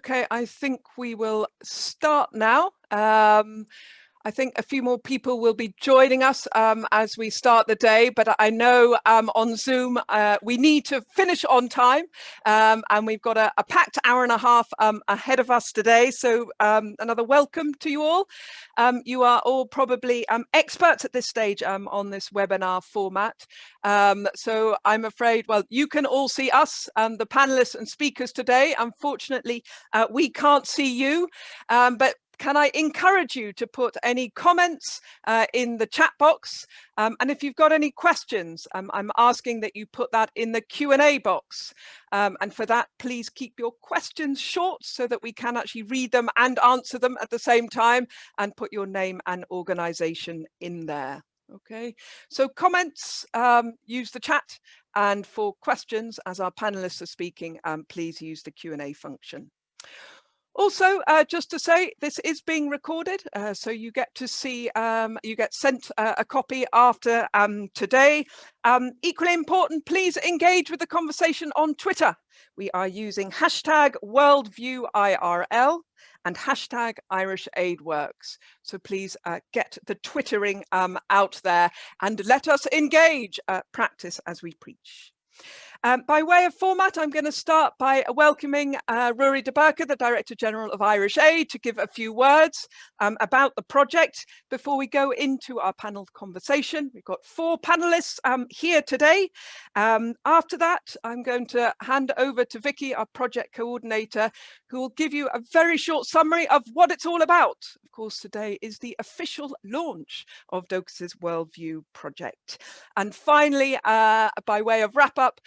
Okay, I think we will start now. I think a few more people will be joining us as we start the day, but I know on Zoom we need to finish on time, and we've got a packed hour and a half ahead of us today. So another welcome to you all. You are all probably experts at this stage on this webinar format. So I'm afraid, well, you can all see us, the panelists and speakers today. Unfortunately, we can't see you, but can I encourage you to put any comments in the chat box? And if you've got any questions, I'm asking that you put that in the Q&A box. And for that, please keep your questions short so that we can actually read them and answer them at the same time, and put your name and organization in there. Okay, so comments, use the chat, and for questions, as our panelists are speaking, please use the Q&A function. Also, just to say, this is being recorded, so you get to see, you get sent a copy after today. Equally important, please engage with the conversation on Twitter. We are using #WorldviewIRL and #IrishAidWorks. So please get the twittering out there and let us engage, practice as we preach. By way of format, I'm going to start by welcoming Ruairi de Burca, the Director General of Irish Aid, to give a few words about the project before we go into our panel conversation. We've got 4 panelists here today. After that, I'm going to hand over to Vicky, our project coordinator, who will give you a very short summary of what it's all about. Of course, today is the official launch of Dóchas Worldview project. And finally, by way of wrap up,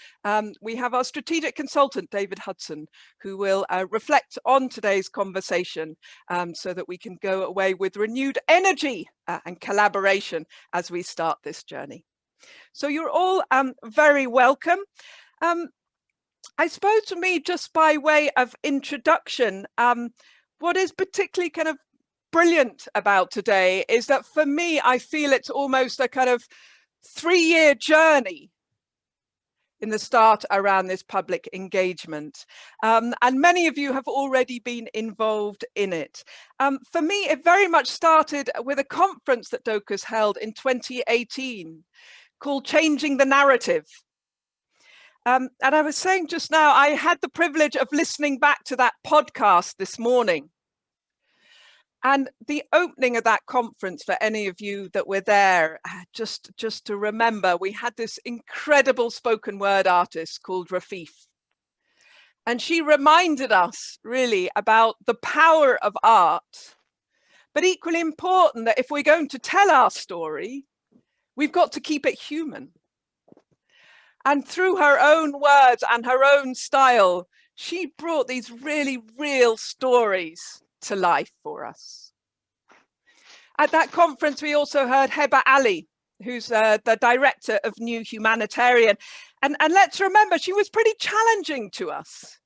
we have our strategic consultant, David Hudson, who will reflect on today's conversation so that we can go away with renewed energy and collaboration as we start this journey. So you're all very welcome. I suppose for me, just by way of introduction, what is particularly kind of brilliant about today is that for me, I feel it's almost a kind of 3-year journey in the start around this public engagement. And many of you have already been involved in it. For me, it very much started with a conference that Dóchas held in 2018 called Changing the Narrative. And I was saying just now, I had the privilege of listening back to that podcast this morning. And the opening of that conference, for any of you that were there, just to remember, we had this incredible spoken word artist called Rafif. And she reminded us really about the power of art, but equally important that if we're going to tell our story, we've got to keep it human. And through her own words and her own style, she brought these really real stories to life for us. At that conference, we also heard Heba Ali, who's the director of New Humanitarian. And let's remember, she was pretty challenging to us.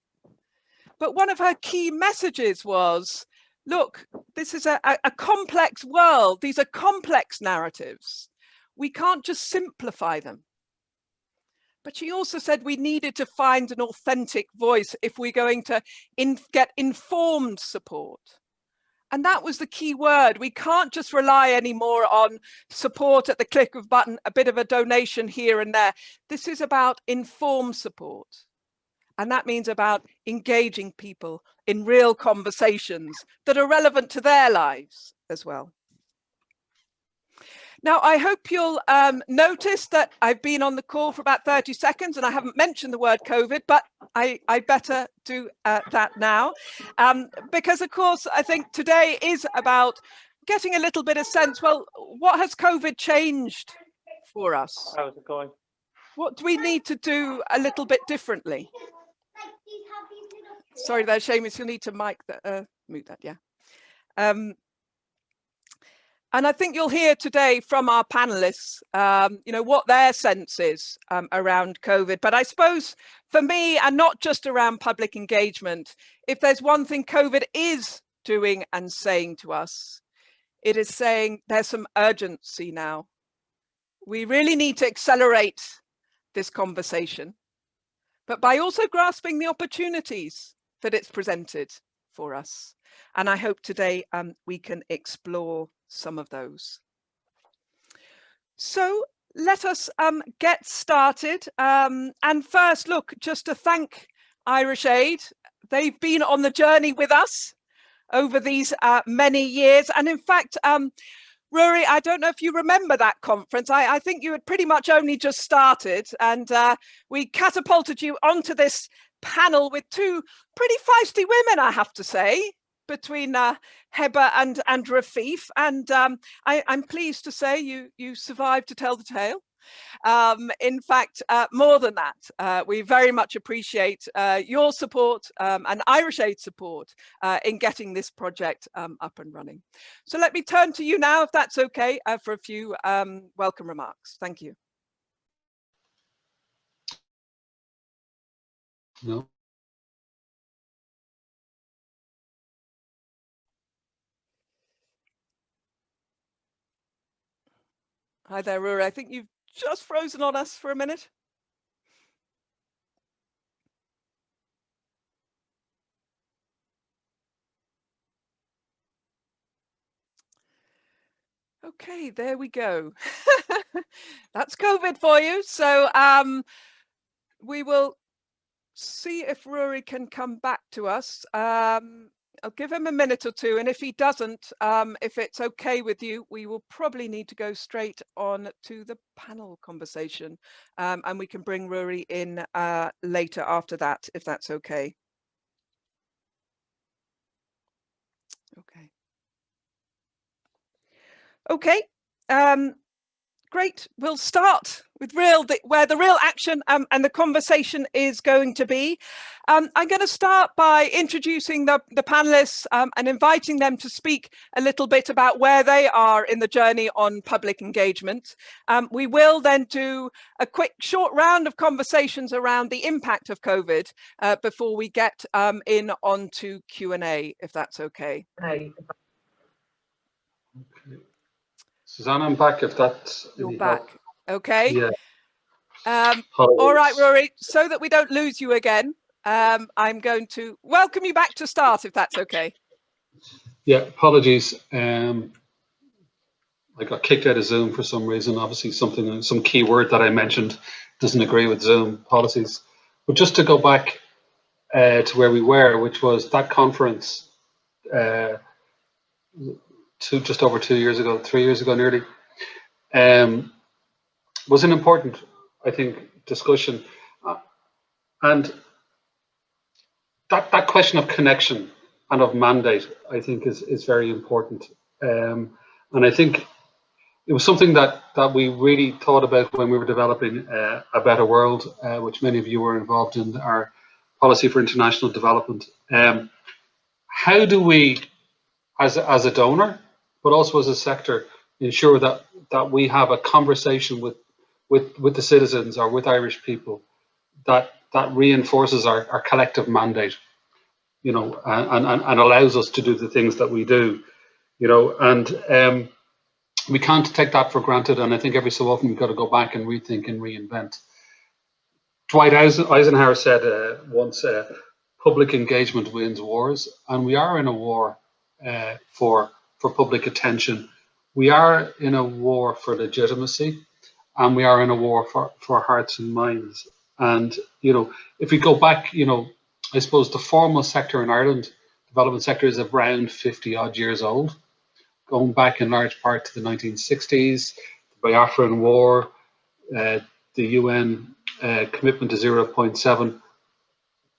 But one of her key messages was, look, this is a complex world. These are complex narratives. We can't just simplify them. But she also said we needed to find an authentic voice if we're going to get informed support. And that was the key word. We can't just rely anymore on support at the click of a button, a bit of a donation here and there. This is about informed support. And that means about engaging people in real conversations that are relevant to their lives as well. Now, I hope you'll notice that I've been on the call for about 30 seconds and I haven't mentioned the word COVID, but I better do that now. Because, of course, I think today is about getting a little bit of sense. Well, what has COVID changed for us? How's it going? What do we need to do a little bit differently? Sorry there, Seamus, you'll need to mute that, yeah. And I think you'll hear today from our panelists, you know, what their sense is around COVID. But I suppose for me, and not just around public engagement, if there's one thing COVID is doing and saying to us, it is saying there's some urgency now. We really need to accelerate this conversation, but by also grasping the opportunities that it's presented for us. And I hope today we can explore some of those. So let us get started. And first, look, just to thank Irish Aid. They've been on the journey with us over these many years. And in fact, Ruairi, I don't know if you remember that conference. I think you had pretty much only just started, and we catapulted you onto this panel with two pretty feisty women, I have to say, between Heba and Rafif. And I'm pleased to say you survived to tell the tale. In fact, more than that, we very much appreciate your support and Irish Aid support in getting this project up and running. So let me turn to you now, if that's okay, for a few welcome remarks. Thank you. No. Hi there, Ruairi. I think you've just frozen on us for a minute. Okay, there we go. That's COVID for you. So we will see if Ruairi can come back to us. I'll give him a minute or two, and if he doesn't, if it's okay with you, we will probably need to go straight on to the panel conversation, and we can bring Ruairi in later after that, if that's okay. Okay. Great. We'll start with where the real action and the conversation is going to be. I'm going to start by introducing the panelists and inviting them to speak a little bit about where they are in the journey on public engagement. We will then do a quick short round of conversations around the impact of COVID before we get in onto Q&A, if that's okay. Okay. Suzanne, I'm back if that's You're back. Help. Okay. Yeah. All right, Ruairi, so that we don't lose you again, I'm going to welcome you back to start, if that's okay. Yeah, apologies. I got kicked out of Zoom for some reason. Obviously, some keyword that I mentioned doesn't agree with Zoom policies. But just to go back to where we were, which was that conference just over 2 years ago, 3 years ago nearly, was an important, I think, discussion. And that question of connection and of mandate, I think, is very important. And I think it was something that we really thought about when we were developing A Better World, which many of you were involved in, our policy for international development. How do we, as a donor, but also as a sector, ensure that we have a conversation with the citizens or with Irish people that reinforces our collective mandate, you know, and allows us to do the things that we do, you know, and we can't take that for granted. And I think every so often we've got to go back and rethink and reinvent. Dwight Eisenhower said once, public engagement wins wars, and we are in a war for public attention. We are in a war for legitimacy, and we are in a war for hearts and minds. And, you know, if we go back, you know, I suppose the formal sector in Ireland, development sector, is around 50 odd years old, going back in large part to the 1960s, the Biafran War, the UN commitment to 0.7.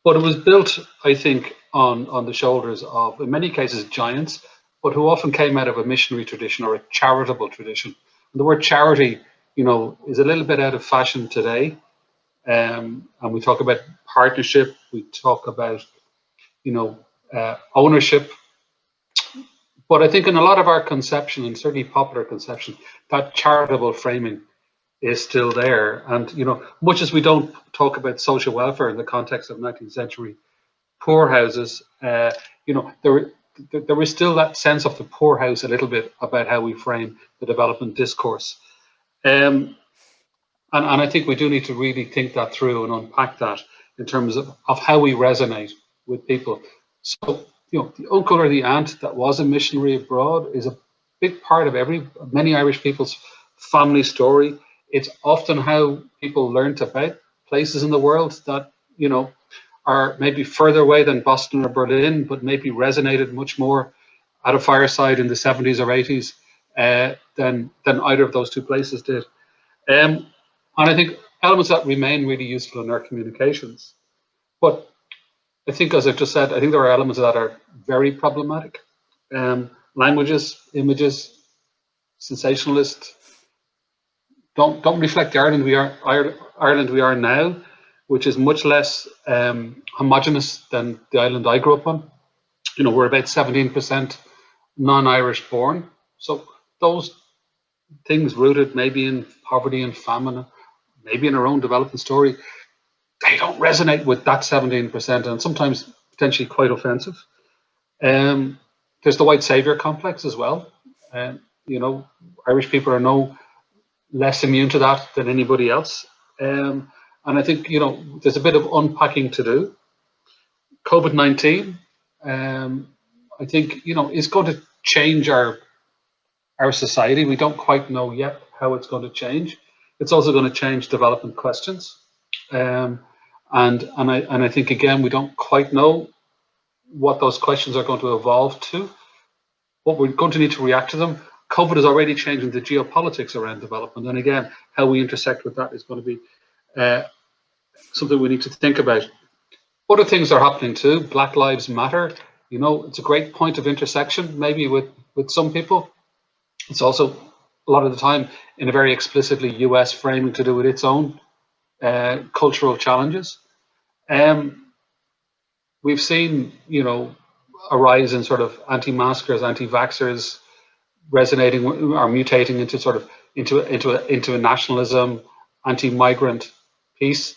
But it was built, I think, on the shoulders of, in many cases, giants, but who often came out of a missionary tradition or a charitable tradition. And the word charity, you know, is a little bit out of fashion today. And we talk about partnership, we talk about, you know, ownership. But I think in a lot of our conception, and certainly popular conception, that charitable framing is still there. And, you know, much as we don't talk about social welfare in the context of 19th century poorhouses, you know, there is still that sense of the poorhouse a little bit about how we frame the development discourse. And I think we do need to really think that through and unpack that in terms of how we resonate with people. So the uncle or the aunt that was a missionary abroad is a big part of many Irish people's family story. It's often how people learnt about places in the world that, are maybe further away than Boston or Berlin, but maybe resonated much more at a fireside in the 70s or 80s than either of those two places did. And I think elements that remain really useful in our communications. But I think, as I've just said, I think there are elements that are very problematic. Languages, images, sensationalist, don't reflect the Ireland we are now, which is much less homogenous than the island I grew up on. We're about 17% non-Irish born. So those things rooted maybe in poverty and famine, maybe in our own development story, they don't resonate with that 17%, and sometimes potentially quite offensive. There's the white savior complex as well. Irish people are no less immune to that than anybody else. And I think, there's a bit of unpacking to do. COVID-19, I think, is going to change our society. We don't quite know yet how it's going to change. It's also going to change development questions. And I think, again, we don't quite know what those questions are going to evolve to, but we're going to need to react to them. COVID is already changing the geopolitics around development. And again, how we intersect with that is going to be something we need to think about. Other things are happening too. Black Lives Matter. It's a great point of intersection, maybe with some people. It's also a lot of the time in a very explicitly US framing to do with its own cultural challenges. We've seen, a rise in sort of anti-maskers, anti-vaxxers resonating or mutating into sort of into a nationalism, anti-migrant piece,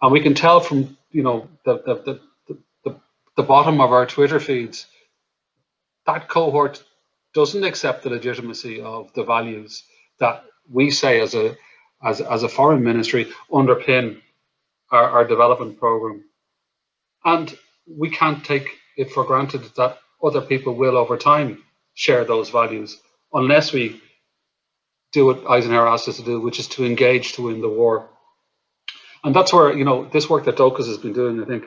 and we can tell from the bottom of our Twitter feeds that cohort doesn't accept the legitimacy of the values that we say as a foreign ministry underpin our development program, and we can't take it for granted that other people will over time share those values unless we do what Eisenhower asked us to do, which is to engage to win the war. And that's where, this work that Dóchas has been doing, I think,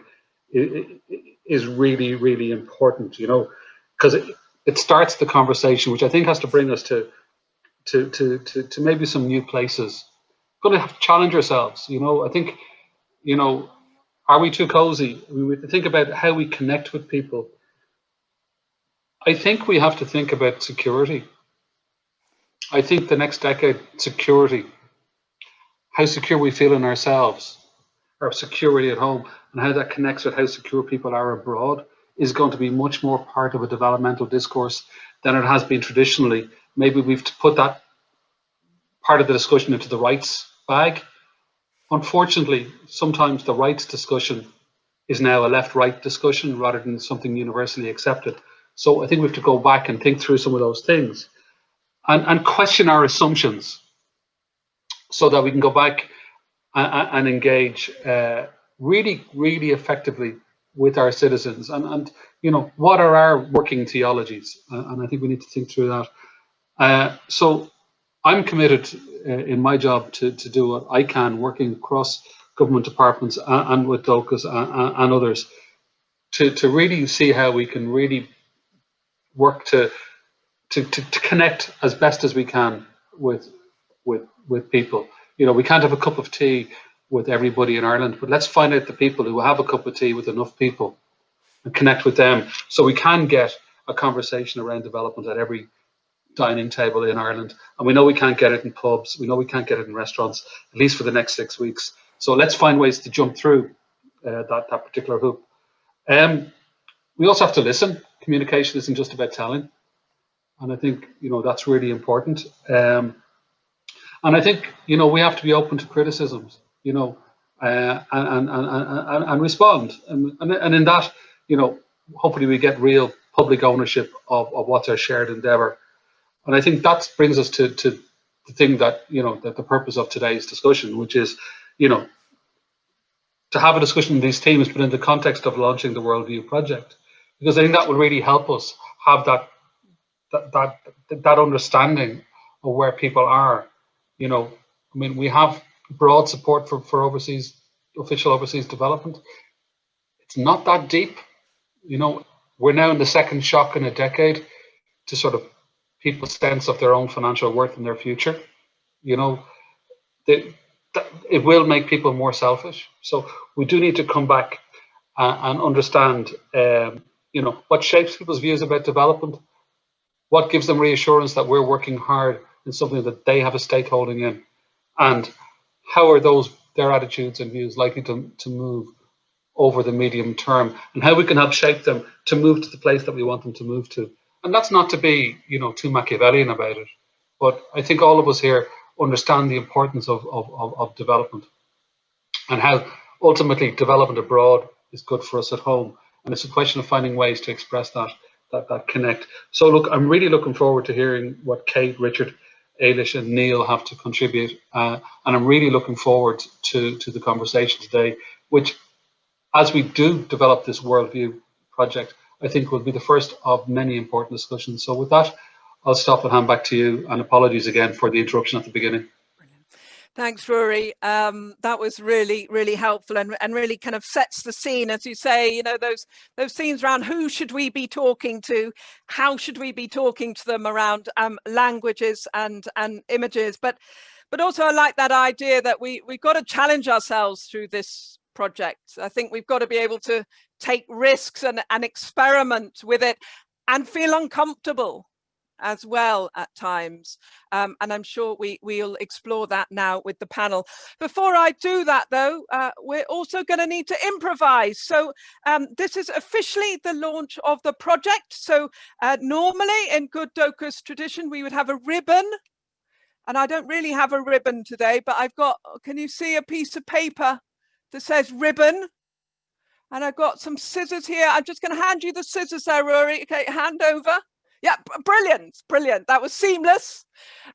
is really, really important, because it starts the conversation, which I think has to bring us to maybe some new places. We're going to have to challenge ourselves, I think, are we too cozy? We have to think about how we connect with people. I think we have to think about security. I think the next decade, security, how secure we feel in ourselves, our security at home, and how that connects with how secure people are abroad is going to be much more part of a developmental discourse than it has been traditionally. Maybe we've put that part of the discussion into the rights bag. Unfortunately, sometimes the rights discussion is now a left-right discussion rather than something universally accepted. So I think we have to go back and think through some of those things and question our assumptions so that we can go back and engage really, really effectively with our citizens. And what are our working theologies? And I think we need to think through that. So I'm committed in my job to do what I can, working across government departments and with Dóchas and others, to really see how we can really work to connect as best as we can with people. We can't have a cup of tea with everybody in Ireland, but let's find out the people who have a cup of tea with enough people and connect with them so we can get a conversation around development at every dining table in Ireland. And we know we can't get it in pubs, we know we can't get it in restaurants, at least for the next 6 weeks. So let's find ways to jump through that particular hoop. We also have to listen. Communication isn't just about telling. And I think, that's really important. And I think, we have to be open to criticisms, and respond. And in that, hopefully we get real public ownership of what's our shared endeavor. And I think that brings us to the thing that, that the purpose of today's discussion, which is, to have a discussion in these themes, but in the context of launching the Worldview project. because I think that will really help us have that understanding of where people are. You know, I mean, we have broad support for official overseas development. It's not that deep. You know, we're now in the second shock in a decade to sort of people's sense of their own financial worth and their future. You know, it will make people more selfish. So we do need to come back and understand, you know, what shapes people's views about development, what gives them reassurance that we're working hard in something that they have a stakeholding in, and how are their attitudes and views likely to move over the medium term, and how we can help shape them to move to the place that we want them to move to. And that's not to be, you know, too Machiavellian about it, but I think all of us here understand the importance of development, and how ultimately development abroad is good for us at home. And it's a question of finding ways to express that connect. So look, I'm really looking forward to hearing what Kate, Richard, EIlish and Niall have to contribute. And I'm really looking forward to the conversation today, which, as we do develop this worldview project, I think will be the first of many important discussions. So with that, I'll stop and hand back to you, and apologies again for the interruption at the beginning. Thanks, Ruairi. That was really, really helpful, and really kind of sets the scene, as you say, you know, those scenes around who should we be talking to, how should we be talking to them around languages and images, but also I like that idea that we've got to challenge ourselves through this project. I think we've got to be able to take risks and experiment with it and feel uncomfortable as well at times, and I'm sure we'll explore that now with the panel. Before I do that though, we're also going to need to improvise. So this is officially the launch of the project. So normally in good Dóchas tradition we would have a ribbon, and I don't really have a ribbon today, but I've got, can you see a piece of paper that says ribbon? And I've got some scissors here. I'm just going to hand you the scissors there, Ruairi. Okay, hand over. Yeah, brilliant, brilliant. That was seamless.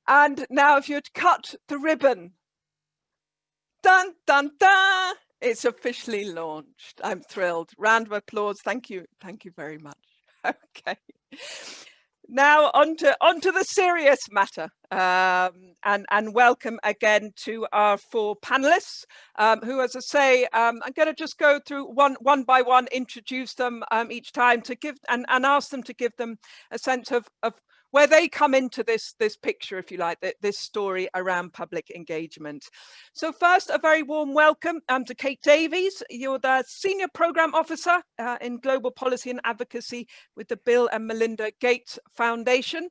And now if you'd cut the ribbon. Dun, dun, dun. It's officially launched. I'm thrilled. Round of applause. Thank you. Thank you very much. Okay. Now onto the serious matter, and welcome again to our four panelists, who, as I say, I'm going to just go through one by one, introduce them each time to give and ask them to give them a sense of where they come into this picture, if you like, this story around public engagement. So first, a very warm welcome to Kate Davies. You're the Senior Programme Officer in Global Policy and Advocacy with the Bill and Melinda Gates Foundation.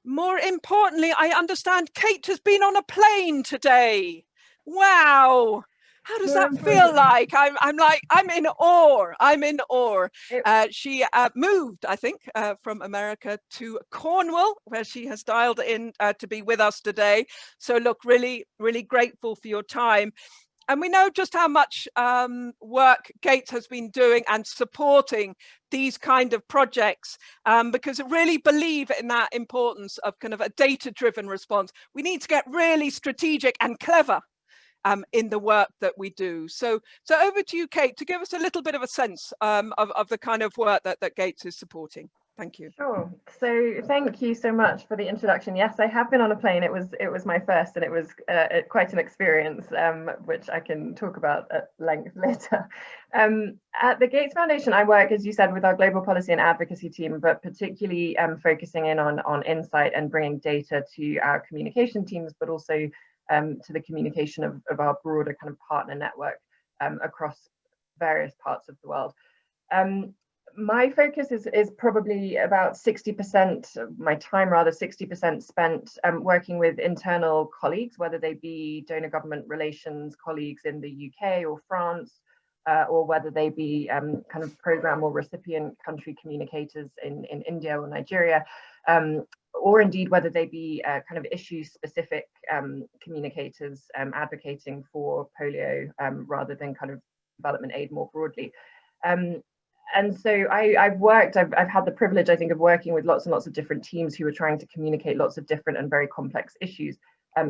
More importantly, I understand Kate has been on a plane today. Wow. How does that feel like? I'm in awe. I'm in awe. She moved, I think, from America to Cornwall, where she has dialed in to be with us today. So look, really, really grateful for your time. And we know just how much work Gates has been doing and supporting these kind of projects, because I really believe in that importance of kind of a data-driven response. We need to get really strategic and clever in the work that we do. So over to you, Kate, to give us a little bit of a sense of the kind of work that Gates is supporting. Thank you. Sure. So thank you so much for the introduction. Yes, I have been on a plane. It was my first, and it was quite an experience, which I can talk about at length later. At the Gates Foundation, I work, as you said, with our global policy and advocacy team, but particularly focusing in on insight and bringing data to our communication teams, but also to the communication of our broader kind of partner network across various parts of the world. My focus is probably about 60% of my time, rather 60% spent working with internal colleagues, whether they be donor government relations colleagues in the UK or France, or whether they be kind of program or recipient country communicators in India or Nigeria, or indeed whether they be kind of issue-specific communicators advocating for polio rather than kind of development aid more broadly. And so I've had the privilege, I think, of working with lots and lots of different teams who are trying to communicate lots of different and very complex issues,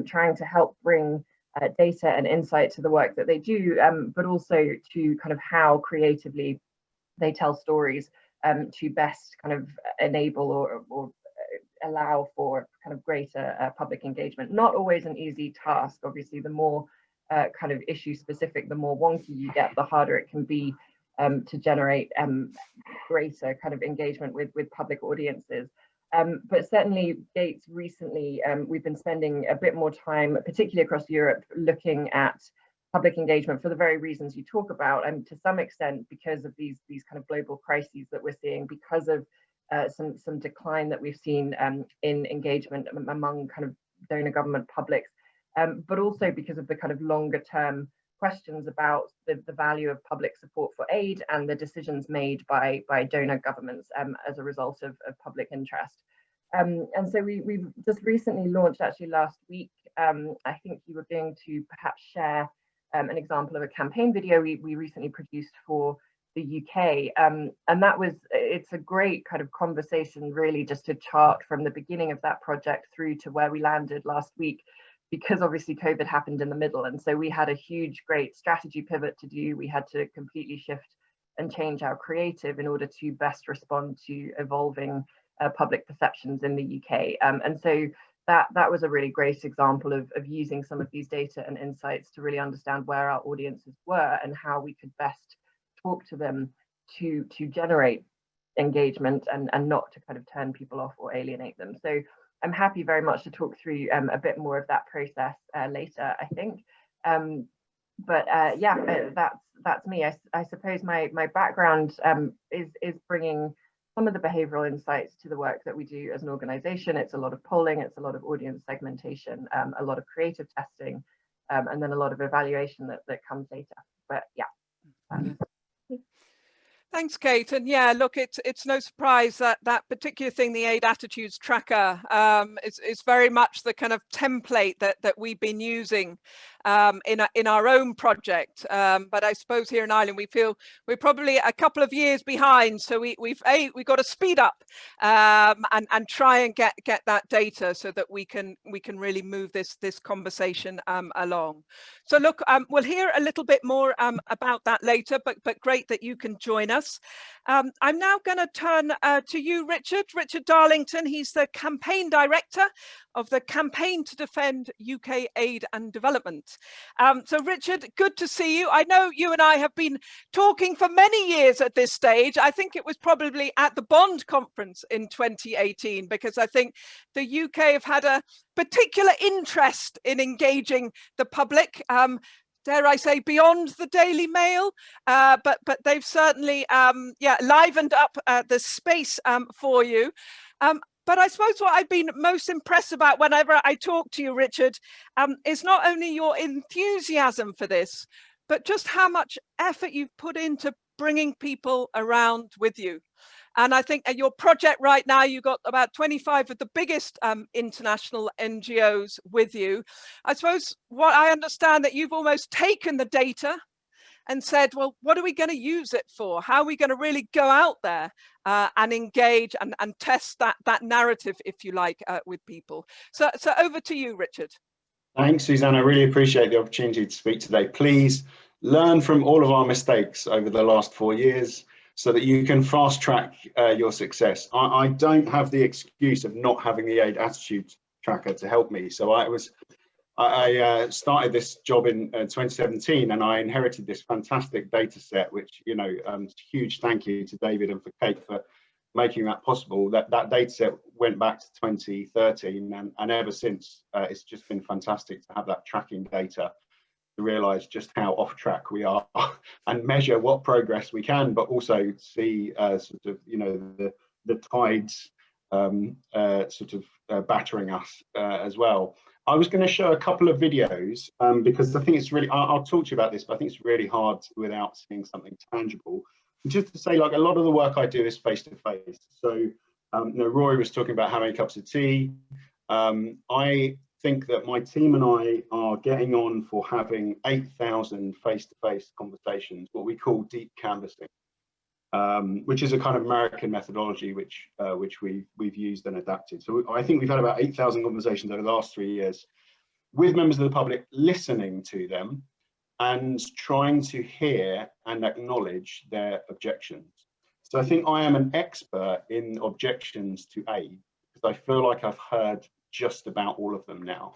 trying to help bring data and insight to the work that they do, but also to kind of how creatively they tell stories to best kind of enable or allow for kind of greater public engagement. Not always an easy task. Obviously, the more kind of issue specific, the more wonky you get, the harder it can be to generate greater kind of engagement with public audiences. But certainly Gates recently, we've been spending a bit more time, particularly across Europe, looking at public engagement for the very reasons you talk about, and to some extent because of these kind of global crises that we're seeing, because of some decline that we've seen in engagement among kind of donor government publics, but also because of the kind of longer term questions about the value of public support for aid and the decisions made by donor governments as a result of public interest. And so we've just recently launched, actually last week, I think you were going to perhaps share an example of a campaign video we recently produced for the UK, and that was, it's a great kind of conversation really just to chart from the beginning of that project through to where we landed last week, because obviously COVID happened in the middle, and so we had a huge great strategy pivot to do. We had to completely shift and change our creative in order to best respond to evolving public perceptions in the UK, and so that was a really great example of using some of these data and insights to really understand where our audiences were and how we could best talk to them to generate engagement and not to kind of turn people off or alienate them. So I'm happy very much to talk through a bit more of that process later, I think. But yeah, that's me. I suppose my background is bringing some of the behavioral insights to the work that we do as an organization. It's a lot of polling, it's a lot of audience segmentation, a lot of creative testing, and then a lot of evaluation that comes later. But yeah. Thanks, Kate. And yeah, look, it's no surprise that that particular thing, the Aid Attitudes Tracker, is very much the kind of template that we've been using in our own project. But I suppose here in Ireland, we feel we're probably a couple of years behind. So we've got to speed up and try and get that data so that we can really move this conversation along. So look, we'll hear a little bit more about that later, but great that you can join us. I'm now going to turn to you, Richard Darlington. He's the campaign director of the Campaign to Defend UK Aid and Development. So Richard, good to see you. I know you and I have been talking for many years at this stage. I think it was probably at the Bond conference in 2018, because I think the UK have had a particular interest in engaging the public. Dare I say, beyond the Daily Mail, but they've certainly livened up the space for you. But I suppose what I've been most impressed about whenever I talk to you, Richard, is not only your enthusiasm for this, but just how much effort you've put into bringing people around with you. And I think at your project right now, you've got about 25 of the biggest international NGOs with you. I suppose what I understand that you've almost taken the data and said, well, what are we going to use it for? How are we going to really go out there and engage and test that narrative, if you like, with people? So over to you, Richard. Thanks, Suzanne. I really appreciate the opportunity to speak today. Please learn from all of our mistakes over the last 4 years, so that you can fast track your success. I don't have the excuse of not having the Aid Attitudes Tracker to help me. So I started this job in 2017, and I inherited this fantastic data set, which, you know, huge thank you to David and for Kate for making that possible. That data set went back to 2013, and ever since, it's just been fantastic to have that tracking data, to realise just how off track we are and measure what progress we can, but also see sort of, you know, the tides sort of battering us as well. I was going to show a couple of videos because I think it's really, I'll talk to you about this, but I think it's really hard without seeing something tangible. Just to say, like, a lot of the work I do is face to face. So, you know, Ruairi was talking about how many cups of tea. I think that my team and I are getting on for having 8,000 face-to-face conversations, what we call deep canvassing, which is a kind of American methodology which we've used and adapted. So I think we've had about 8,000 conversations over the last 3 years with members of the public, listening to them and trying to hear and acknowledge their objections. So I think I am an expert in objections to aid, because I feel like I've heard just about all of them now.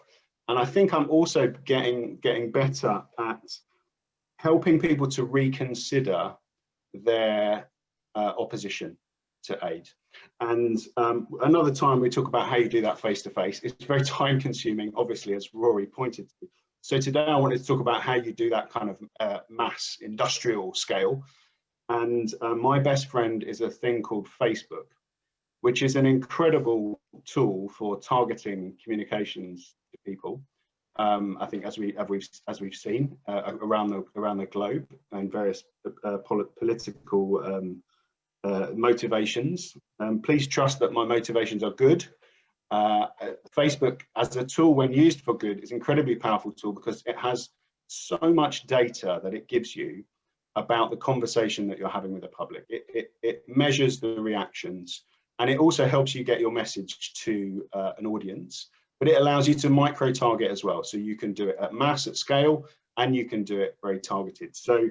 And I think I'm also getting better at helping people to reconsider their opposition to aid. And another time we talk about how you do that face to face. It's very time consuming, obviously, as Ruairi pointed to. So today I wanted to talk about how you do that kind of mass industrial scale. And my best friend is a thing called Facebook, which is an incredible tool for targeting communications to people. I think as we've seen around the globe, and various political motivations. Please trust that my motivations are good. Facebook as a tool, when used for good, is an incredibly powerful tool because it has so much data that it gives you about the conversation that you're having with the public. It measures the reactions, and it also helps you get your message to an audience, but it allows you to micro-target as well. So you can do it at mass, at scale, and you can do it very targeted. So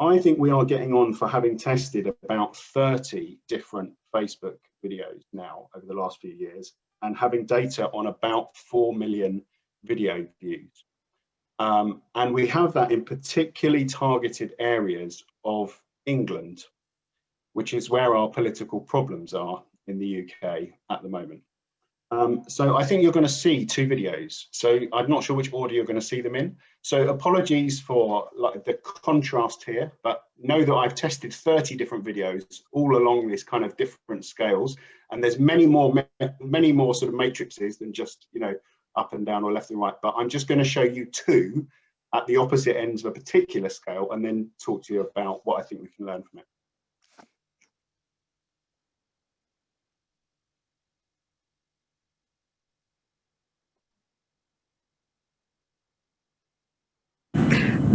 I think we are getting on for having tested about 30 different Facebook videos now over the last few years, and having data on about 4 million video views. And we have that in particularly targeted areas of England, which is where our political problems are in the UK at the moment. So I think you're going to see two videos. So I'm not sure which order you're going to see them in. So apologies for like the contrast here, but know that I've tested 30 different videos all along this kind of different scales. And there's many more sort of matrices than just, you know, up and down or left and right. But I'm just going to show you two at the opposite ends of a particular scale, and then talk to you about what I think we can learn from it.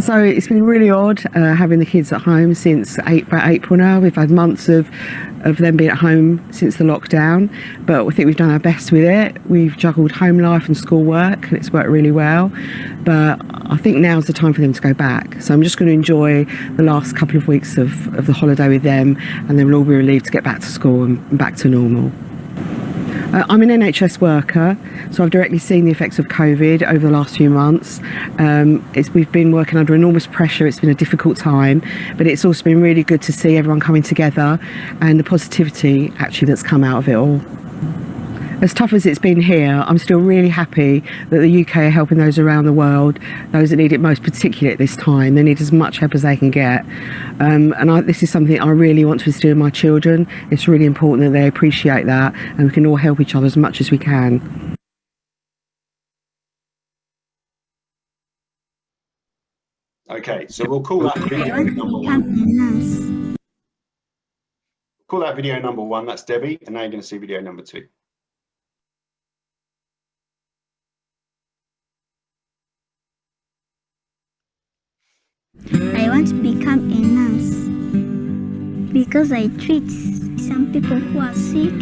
So it's been really odd having the kids at home since about April now. We've had months of them being at home since the lockdown, but I think we've done our best with it. We've juggled home life and school work, and it's worked really well. But I think now's the time for them to go back. So I'm just going to enjoy the last couple of weeks of the holiday with them, and then we'll all be relieved to get back to school and back to normal. I'm an NHS worker, so I've directly seen the effects of COVID over the last few months. We've been working under enormous pressure. It's been a difficult time, but it's also been really good to see everyone coming together and the positivity actually that's come out of it all. As tough as it's been here, I'm still really happy that the UK are helping those around the world, those that need it most, particularly at this time. They need as much help as they can get. This is something I really want to instill in my children. It's really important that they appreciate that, and we can all help each other as much as we can. Okay, so we'll call that video number one. Call that video number one, that's Debbie, and now you're going to see video number two. I want to become a nurse because I treat some people who are sick.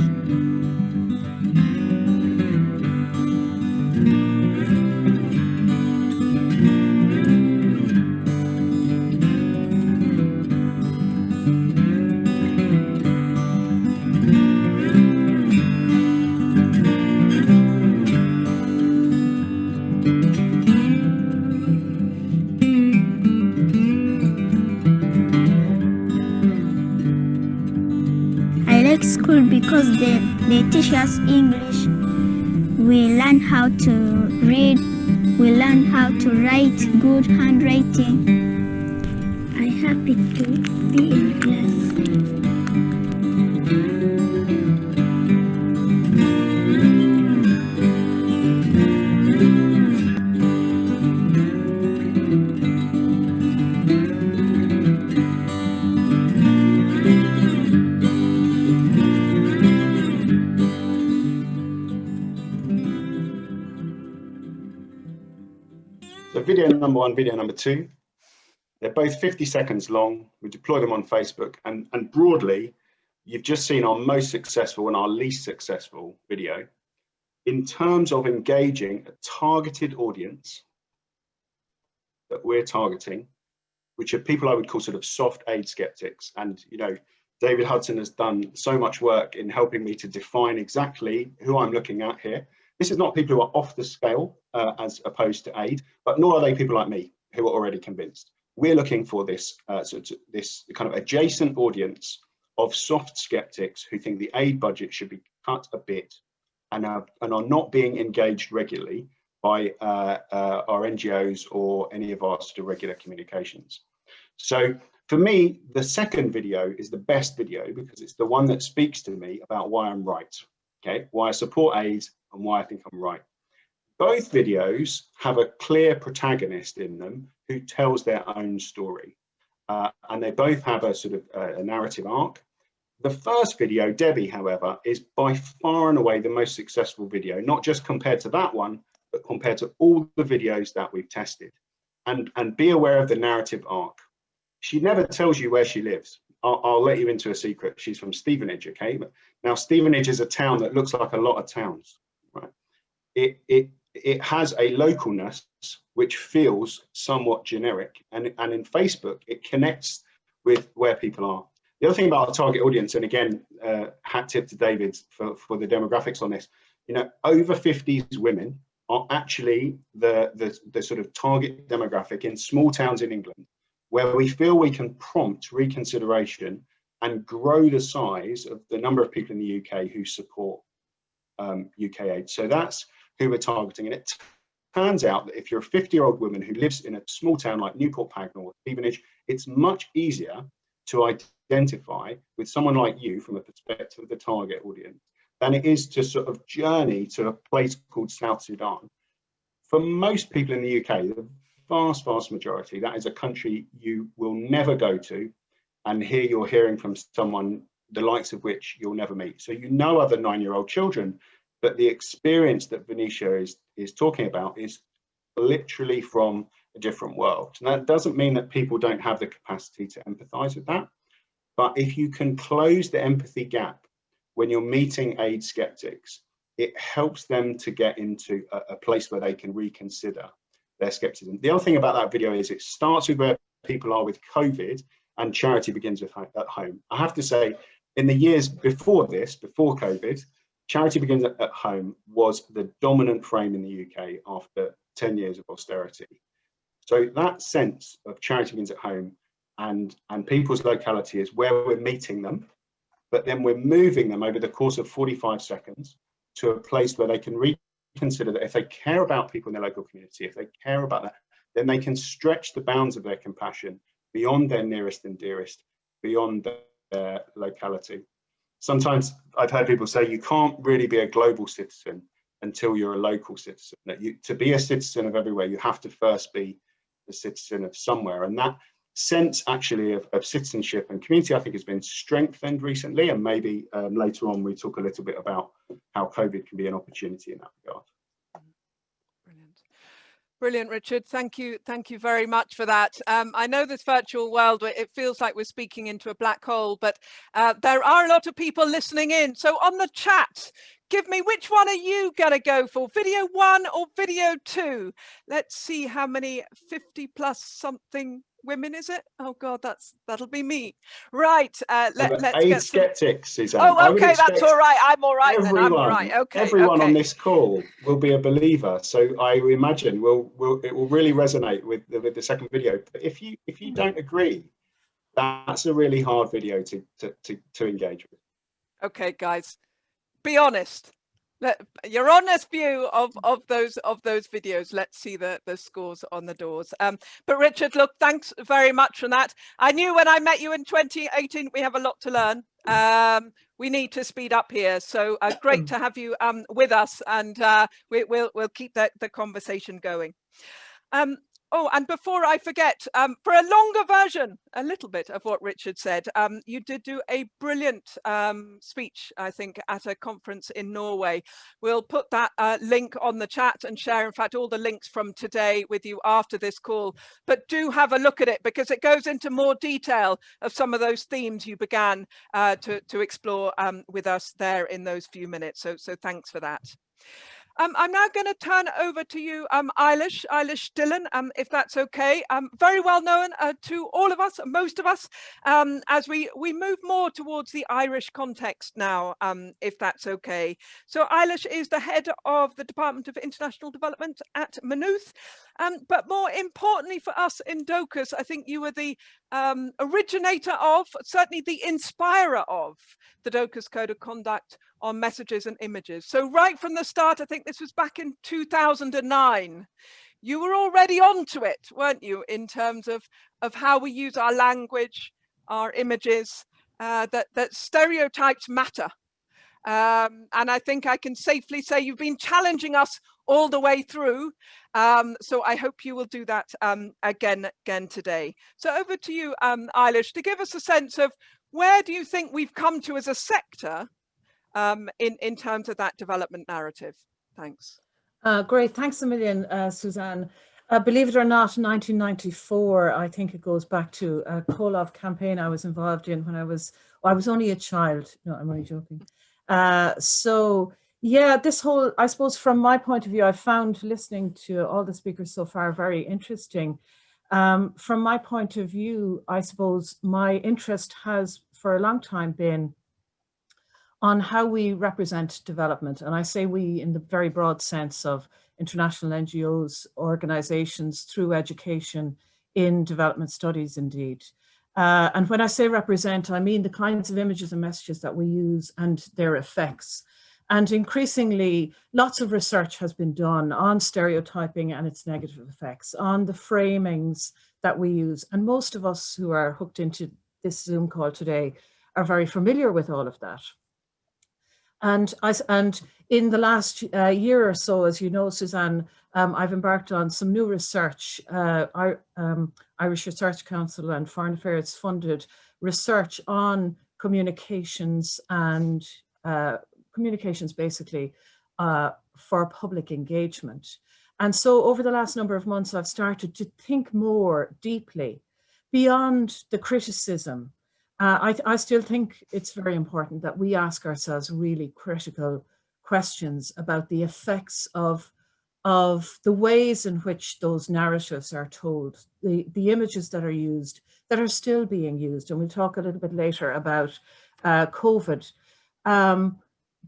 School because they teach us English. We learn how to read. We learn how to write good handwriting. I'm happy to be in class. Video number one, video number two, they're both 50 seconds long. We deploy them on Facebook, and broadly, you've just seen our most successful and our least successful video in terms of engaging a targeted audience that we're targeting, which are people I would call sort of soft aid skeptics. And, you know, David Hudson has done so much work in helping me to define exactly who I'm looking at here. This is not people who are off the scale as opposed to aid, but nor are they people like me who are already convinced. We're looking for this, this kind of adjacent audience of soft skeptics who think the aid budget should be cut a bit and are not being engaged regularly by our NGOs or any of our sort of regular communications. So for me, the second video is the best video because it's the one that speaks to me about why I'm right, okay, why I support aid and why I think I'm right. Both videos have a clear protagonist in them who tells their own story. And they both have a sort of a narrative arc. The first video, Debbie, however, is by far and away the most successful video, not just compared to that one, but compared to all the videos that we've tested. And be aware of the narrative arc. She never tells you where she lives. I'll let you into a secret. She's from Stevenage, okay? But now Stevenage is a town that looks like a lot of towns, right? It has a localness which feels somewhat generic. And in Facebook, it connects with where people are. The other thing about our target audience, and again, hat tip to David for the demographics on this, you know, over 50s women are actually the sort of target demographic in small towns in England, where we feel we can prompt reconsideration and grow the size of the number of people in the UK who support UK aid. So that's who we're targeting. And it turns out that if you're a 50-year-old woman who lives in a small town like Newport Pagnell or Stevenage, it's much easier to identify with someone like you from a perspective of the target audience than it is to sort of journey to a place called South Sudan. For most people in the UK, the vast majority, that is a country you will never go to, and here you're hearing from someone the likes of which you'll never meet. So you know other 9-year-old children, but the experience that Venetia is talking about is literally from a different world. And that doesn't mean that people don't have the capacity to empathize with that, but if you can close the empathy gap when you're meeting aid skeptics, it helps them to get into a place where they can reconsider their skepticism. The other thing about that video is it starts with where people are with COVID and charity begins at home. I have to say, in the years before this, before COVID, charity begins at home was the dominant frame in the UK after 10 years of austerity. So that sense of charity begins at home and people's locality is where we're meeting them, but then we're moving them over the course of 45 seconds to a place where they can reconsider that if they care about people in their local community, if they care about that, then they can stretch the bounds of their compassion beyond their nearest and dearest, beyond their locality. Sometimes I've heard people say you can't really be a global citizen until you're a local citizen. That to be a citizen of everywhere, you have to first be a citizen of somewhere. And that sense actually of citizenship and community, I think, has been strengthened recently. And maybe later on we talk a little bit about how COVID can be an opportunity in that regard. Brilliant, Richard. Thank you very much for that. I know this virtual world, it feels like we're speaking into a black hole, but there are a lot of people listening in. So on the chat, give me, which one are you going to go for? Video 1 or video 2? Let's see how many 50 plus something women is it? Oh God, that'll be me. Right. Let's get skeptics, Suzanne. Oh, okay, that's all right. I'm all right then. I'm all right. Okay. Everyone on this call will be a believer, so I imagine it will really resonate with the second video. But if you don't agree, that's a really hard video to engage with. Okay, guys, be honest. Your honest view of those videos. Let's see the scores on the doors. But Richard, look, thanks very much for that. I knew when I met you in 2018 we have a lot to learn. We need to speed up here, so great to have you with us, and we'll keep the conversation going. Oh, and before I forget, for a longer version, a little bit of what Richard said, you did do a brilliant speech, I think, at a conference in Norway. We'll put that link on the chat and share, in fact, all the links from today with you after this call. But do have a look at it, because it goes into more detail of some of those themes you began to explore with us there in those few minutes. So thanks for that. I'm now going to turn over to you, EIlish Dillion, if that's okay. Very well known to all of us, most of us, as we move more towards the Irish context now, if that's okay. So EIlish is the head of the Department of International Development at Maynooth. But more importantly for us in Dóchas, I think you were the originator of, certainly the inspirer of, the Dóchas Code of Conduct on messages and images. So right from the start, I think this was back in 2009, you were already onto it, weren't you, in terms of how we use our language, our images, that stereotypes matter. And I think I can safely say you've been challenging us all the way through. So I hope you will do that again today. So over to you, EIlish, to give us a sense of where do you think we've come to as a sector in terms of that development narrative? Thanks. Great, thanks a million, Suzanne. Believe it or not, 1994, I think it goes back to a COVId campaign I was involved in when I was only a child. No, I'm only joking. So yeah, this whole, I suppose from my point of view, I found listening to all the speakers so far very interesting. From my point of view, I suppose my interest has for a long time been on how we represent development. And I say we in the very broad sense of international NGOs, organizations through education in development studies indeed. And when I say represent, I mean the kinds of images and messages that we use and their effects. And increasingly, lots of research has been done on stereotyping and its negative effects, on the framings that we use. And most of us who are hooked into this Zoom call today are very familiar with all of that. And in the last year or so, as you know, Suzanne, I've embarked on some new research. Irish Research Council and Foreign Affairs funded research on communications and communications basically for public engagement. And so over the last number of months, I've started to think more deeply beyond the criticism. I still think it's very important that we ask ourselves really critical questions about the effects of the ways in which those narratives are told, the images that are used, that are still being used. And we'll talk a little bit later about COVID.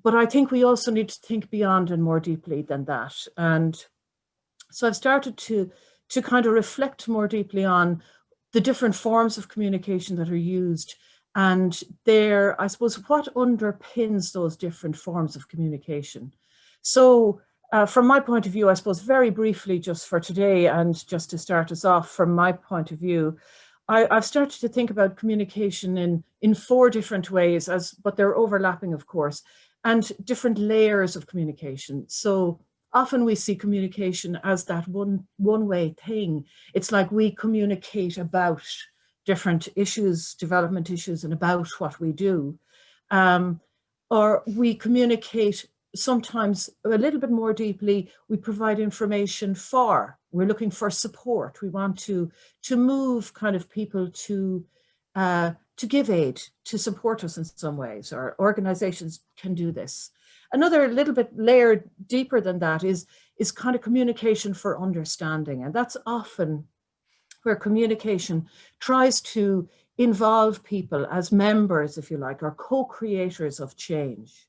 But I think we also need to think beyond and more deeply than that. And so I've started to kind of reflect more deeply on the different forms of communication that are used and I suppose, what underpins those different forms of communication. So from my point of view, I suppose very briefly just for today and just to start us off from my point of view, I've started to think about communication in 4 different ways, but they're overlapping, of course, and different layers of communication. So often we see communication as that one-way thing. It's like we communicate about different issues, development issues, and about what we do. Or we communicate sometimes a little bit more deeply. We provide information we're looking for support. We want to move kind of people to give aid, to support us in some ways, or organizations can do this. Another little bit layered deeper than that is kind of communication for understanding. And that's often where communication tries to involve people as members, if you like, or co-creators of change.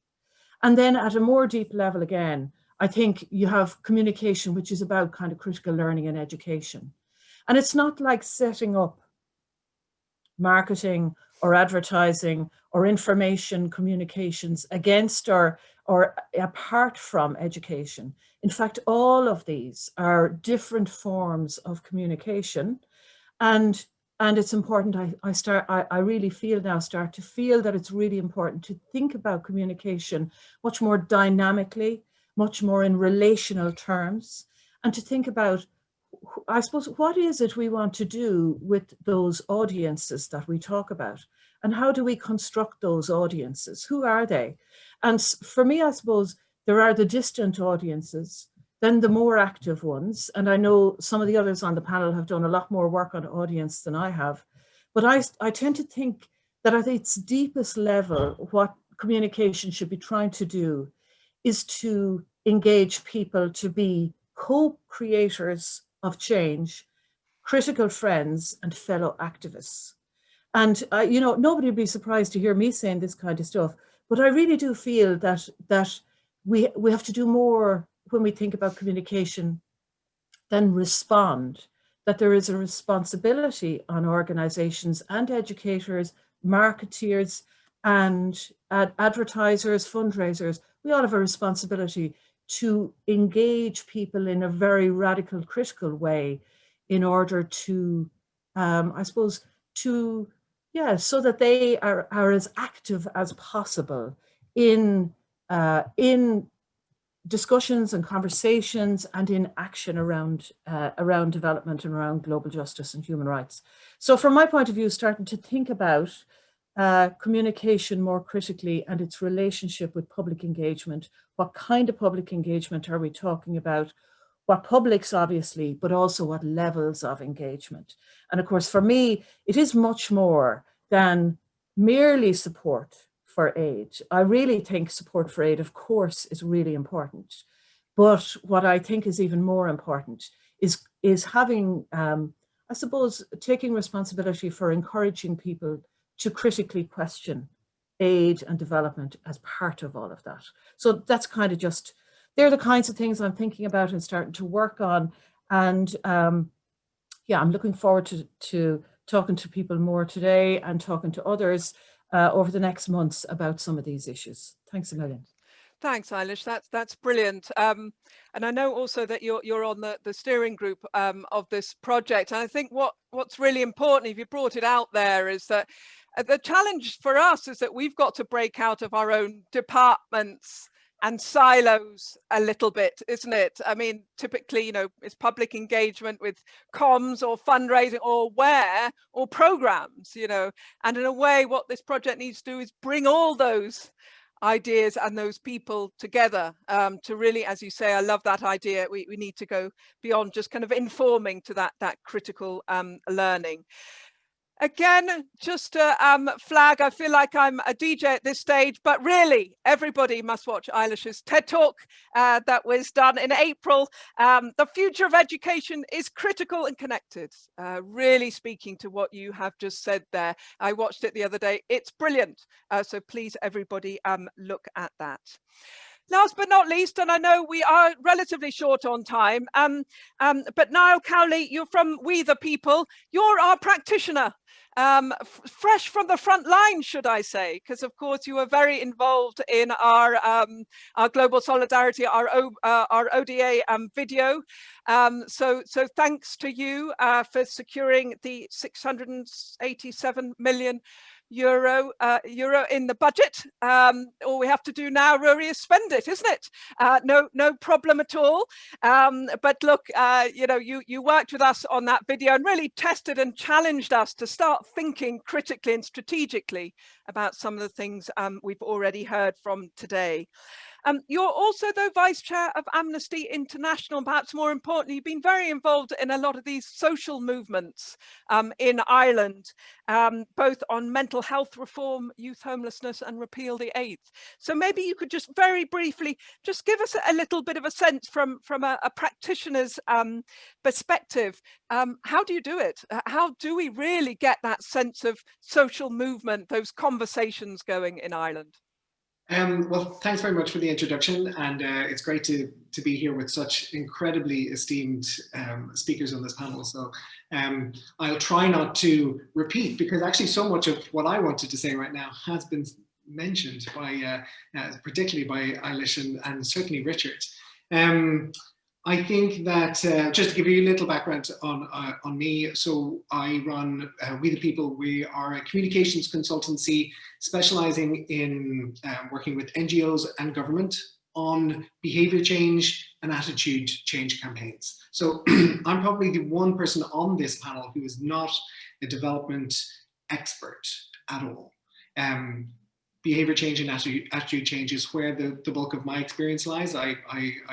And then at a more deep level again, I think you have communication, which is about kind of critical learning and education. And it's not like setting up marketing or advertising or information communications against or apart from education. In fact, all of these are different forms of communication. And it's important, I really start to feel that it's really important to think about communication much more dynamically, much more in relational terms, and to think about, I suppose, what is it we want to do with those audiences that we talk about? And how do we construct those audiences? Who are they? And for me, I suppose, there are the distant audiences, then the more active ones. And I know some of the others on the panel have done a lot more work on audience than I have. But I tend to think that at its deepest level, what communication should be trying to do is to engage people to be co-creators of change, critical friends and fellow activists. And you know, nobody would be surprised to hear me saying this kind of stuff, but I really do feel that we have to do more when we think about communication than respond, that there is a responsibility on organizations and educators, marketeers and advertisers, fundraisers. We all have a responsibility to engage people in a very radical, critical way in order to, I suppose, to, yeah, so that they are as active as possible in discussions and conversations and in action around development and around global justice and human rights. So from my point of view, starting to think about communication more critically and its relationship with public engagement. What kind of public engagement are we talking about? What publics, obviously, but also what levels of engagement. And of course, for me, it is much more than merely support for aid. I really think support for aid, of course, is really important. But what I think is even more important is having, I suppose, taking responsibility for encouraging people to critically question aid and development as part of all of that. So that's kind of just, they're the kinds of things I'm thinking about and starting to work on. And yeah, I'm looking forward to talking to people more today and talking to others over the next months about some of these issues. Thanks a million. Thanks, EIlish. That's brilliant. And I know also that you're on the steering group of this project. And I think what's really important, if you brought it out there, is that the challenge for us is that we've got to break out of our own departments and silos a little bit, isn't it? I mean, typically, you know, it's public engagement with comms or fundraising or or programs, you know, and in a way, what this project needs to do is bring all those ideas and those people together to really, as you say, I love that idea. We need to go beyond just kind of informing to that critical learning. Again, just to flag, I feel like I'm a DJ at this stage, but really everybody must watch EIlish's TED Talk that was done in April. The future of education is critical and connected, really speaking to what you have just said there. I watched it the other day. It's brilliant. So please, everybody, look at that. Last but not least, and I know we are relatively short on time, but Niall, Cowley, you're from We the People. You're our practitioner, fresh from the front line, should I say, because of course you were very involved in our Global Solidarity, our ODA video. So thanks to you for securing the 687 million euro in the budget. All we have to do now, Ruairi, is spend it, isn't it? No problem at all. But look, you know, you worked with us on that video and really tested and challenged us to start thinking critically and strategically about some of the things we've already heard from today. You're also, though, Vice Chair of Amnesty International, and perhaps more importantly, you've been very involved in a lot of these social movements in Ireland, both on mental health reform, youth homelessness, and repeal the 8th. So maybe you could just very briefly just give us a little bit of a sense from a practitioner's perspective. How do you do it? How do we really get that sense of social movement, those conversations going in Ireland? Well, thanks very much for the introduction, and it's great to be here with such incredibly esteemed speakers on this panel. So I'll try not to repeat, because actually so much of what I wanted to say right now has been mentioned by, particularly by EIlish and certainly Richard. I think that just to give you a little background on me, so I run We the People. We are a communications consultancy specializing in working with NGOs and government on behavior change and attitude change campaigns. So I'm probably the one person on this panel who is not a development expert at all. Behavior change and attitude change is where the bulk of my experience lies. I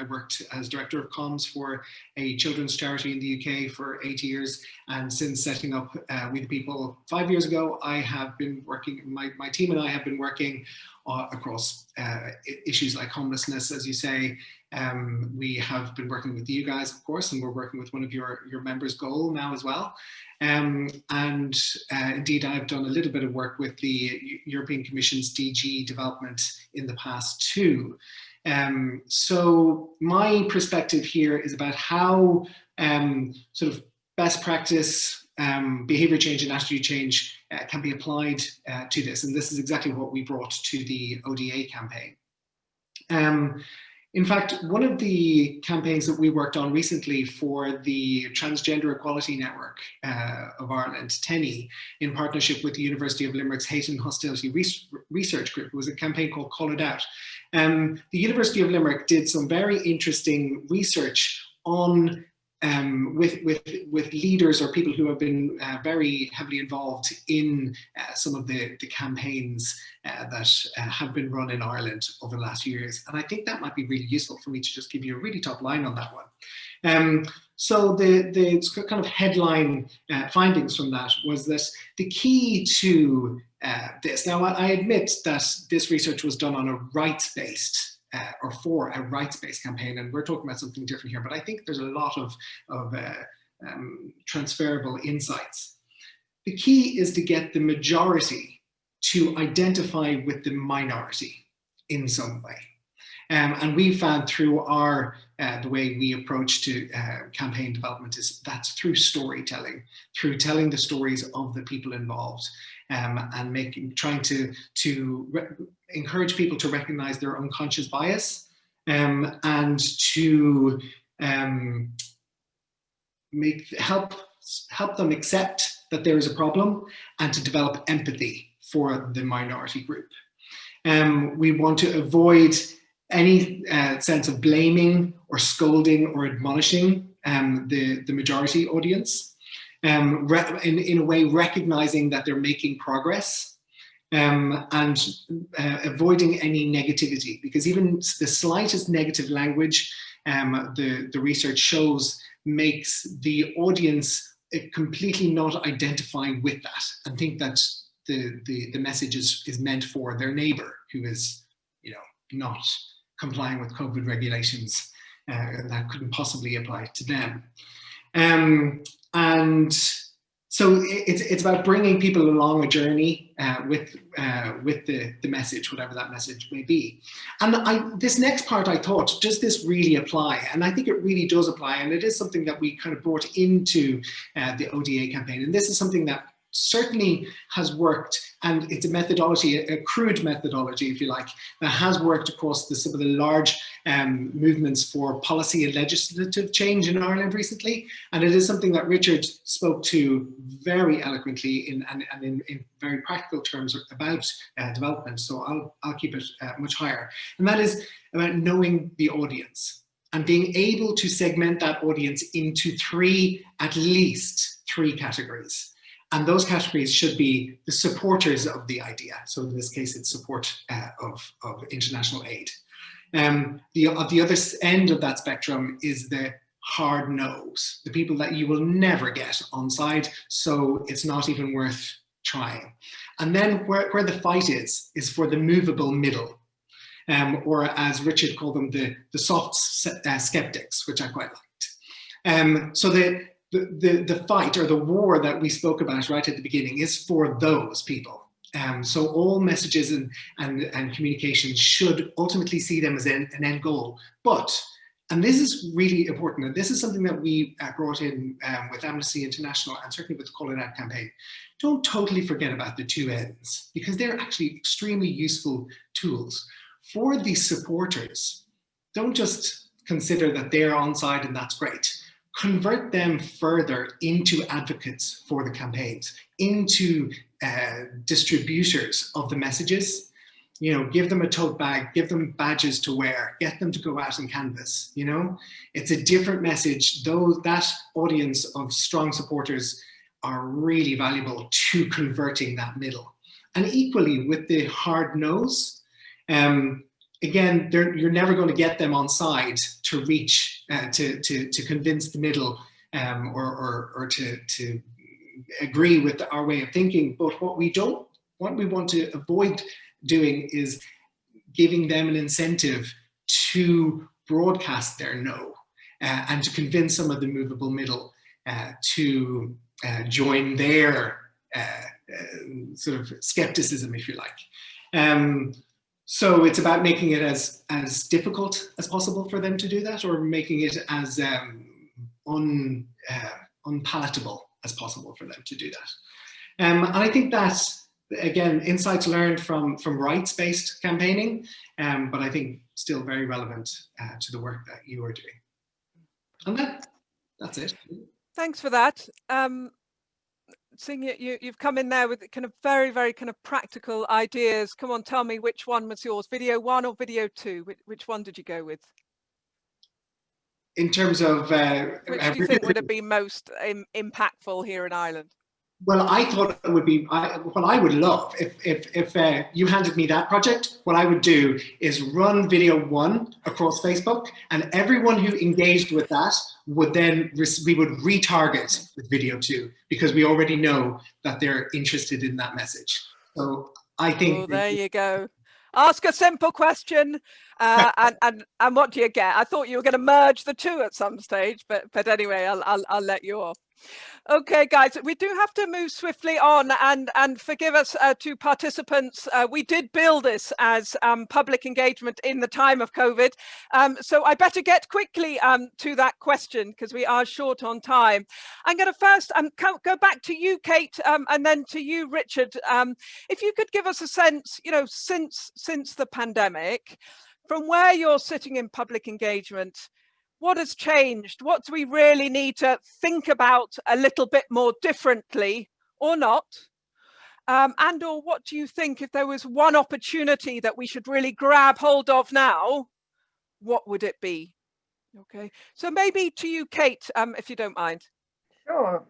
worked as director of comms for a children's charity in the UK for 8 years, and since setting up We the People 5 years ago, I have been working, my team and I have been working across issues like homelessness, as you say. We have been working with you guys, of course, and we're working with one of your members, Goal, now as well. Indeed, I've done a little bit of work with the European Commission's DG development in the past too. So my perspective here is about how sort of best practice, behavior change and attitude change can be applied to this. And this is exactly what we brought to the ODA campaign. In fact, one of the campaigns that we worked on recently for the Transgender Equality Network of Ireland, TENI, in partnership with the University of Limerick's Hate and Hostility Research Group, was a campaign called Call It Out. The University of Limerick did some very interesting research on with leaders or people who have been very heavily involved in some of the campaigns that have been run in Ireland over the last few years. And I think that might be really useful for me to just give you a really top line on that one. So the kind of headline findings from that was that the key to this, now I admit that this research was done on a rights-based or for a rights-based campaign, and we're talking about something different here, but I think there's a lot of transferable insights. The key is to get the majority to identify with the minority in some way. And we found through our the way we approach to campaign development is that's through storytelling, through telling the stories of the people involved, and trying to encourage people to recognize their unconscious bias, and to help them accept that there is a problem and to develop empathy for the minority group. We want to avoid any sense of blaming or scolding or admonishing the majority audience, in a way recognizing that they're making progress, and avoiding any negativity, because even the slightest negative language, the research shows, makes the audience completely not identify with that and think that the message is meant for their neighbor who is, not complying with COVID regulations that couldn't possibly apply to them. And so it's about bringing people along a journey with the message, whatever that message may be. And this next part, I thought, does this really apply? And I think it really does apply. And it is something that we kind of brought into the ODA campaign. And this is something that certainly has worked, and it's a methodology, a crude methodology, if you like, that has worked across some of the large movements for policy and legislative change in Ireland recently. And it is something that Richard spoke to very eloquently and in very practical terms about development. So I'll keep it much higher. And that is about knowing the audience and being able to segment that audience into at least three categories. And those categories should be the supporters of the idea. So in this case, it's support of international aid. The other end of that spectrum is the hard no's, the people that you will never get on side, so it's not even worth trying. And then where the fight is for the movable middle, or as Richard called them, the soft skeptics, which I quite liked. So the fight or the war that we spoke about right at the beginning is for those people. So all messages and communications should ultimately see them as an end goal. But, and this is really important, and this is something that we brought in with Amnesty International and certainly with the Call It Out campaign, don't totally forget about the two ends, because they're actually extremely useful tools. For the supporters, don't just consider that they're on side and that's great. Convert them further into advocates for the campaigns, into distributors of the messages. Give them a tote bag, give them badges to wear, get them to go out and canvass. It's a different message, though that audience of strong supporters are really valuable to converting that middle. And equally with the hard no's, again, you're never going to get them on side to reach, to convince the middle, or to agree with our way of thinking. But what we want to avoid doing is giving them an incentive to broadcast their no and to convince some of the movable middle to join their sort of skepticism, if you like. So it's about making it as difficult as possible for them to do that, or making it as unpalatable as possible for them to do that. And I think that's, again, insights learned from rights-based campaigning, but I think still very relevant to the work that you are doing. And that's it. Thanks for that. Seeing you've come in there with kind of very, very kind of practical ideas. Come on, tell me which one was yours, video 1 or video 2? Which one did you go with? In terms of which do you think would have been most impactful here in Ireland? Well, I thought it would be, what I would love, if you handed me that project, what I would do is run video 1 across Facebook, and everyone who engaged with that would then, we would retarget with video 2, because we already know that they're interested in that message. So I think— Oh, there you go. Ask a simple question, and what do you get? I thought you were going to merge the two at some stage, but anyway, I'll let you off. Okay, guys, we do have to move swiftly on, and forgive us to participants. We did bill this as public engagement in the time of COVID, so I better get quickly to that question because we are short on time. I'm going to first go back to you, Kate, and then to you, Richard. If you could give us a sense, you know, since the pandemic, from where you're sitting in public engagement, what has changed? What do we really need to think about a little bit more differently, or not? And or what do you think, if there was one opportunity that we should really grab hold of now, what would it be? Okay, so maybe to you, Kate, if you don't mind. Sure.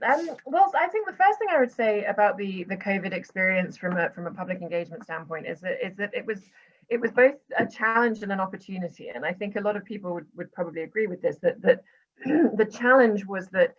Well, I think the first thing I would say about the COVID experience from a public engagement standpoint is that it was both a challenge and an opportunity. And I think a lot of people would probably agree with this, that the challenge was that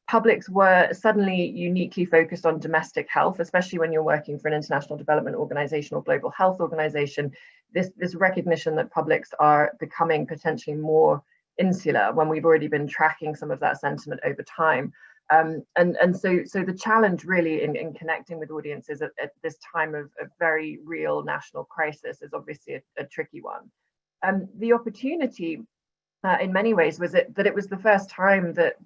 publics were suddenly uniquely focused on domestic health, especially when you're working for an international development organization or global health organization. This recognition that publics are becoming potentially more insular when we've already been tracking some of that sentiment over time. And so the challenge really in connecting with audiences at this time of very real national crisis is obviously a tricky one. The opportunity in many ways was that it was the first time that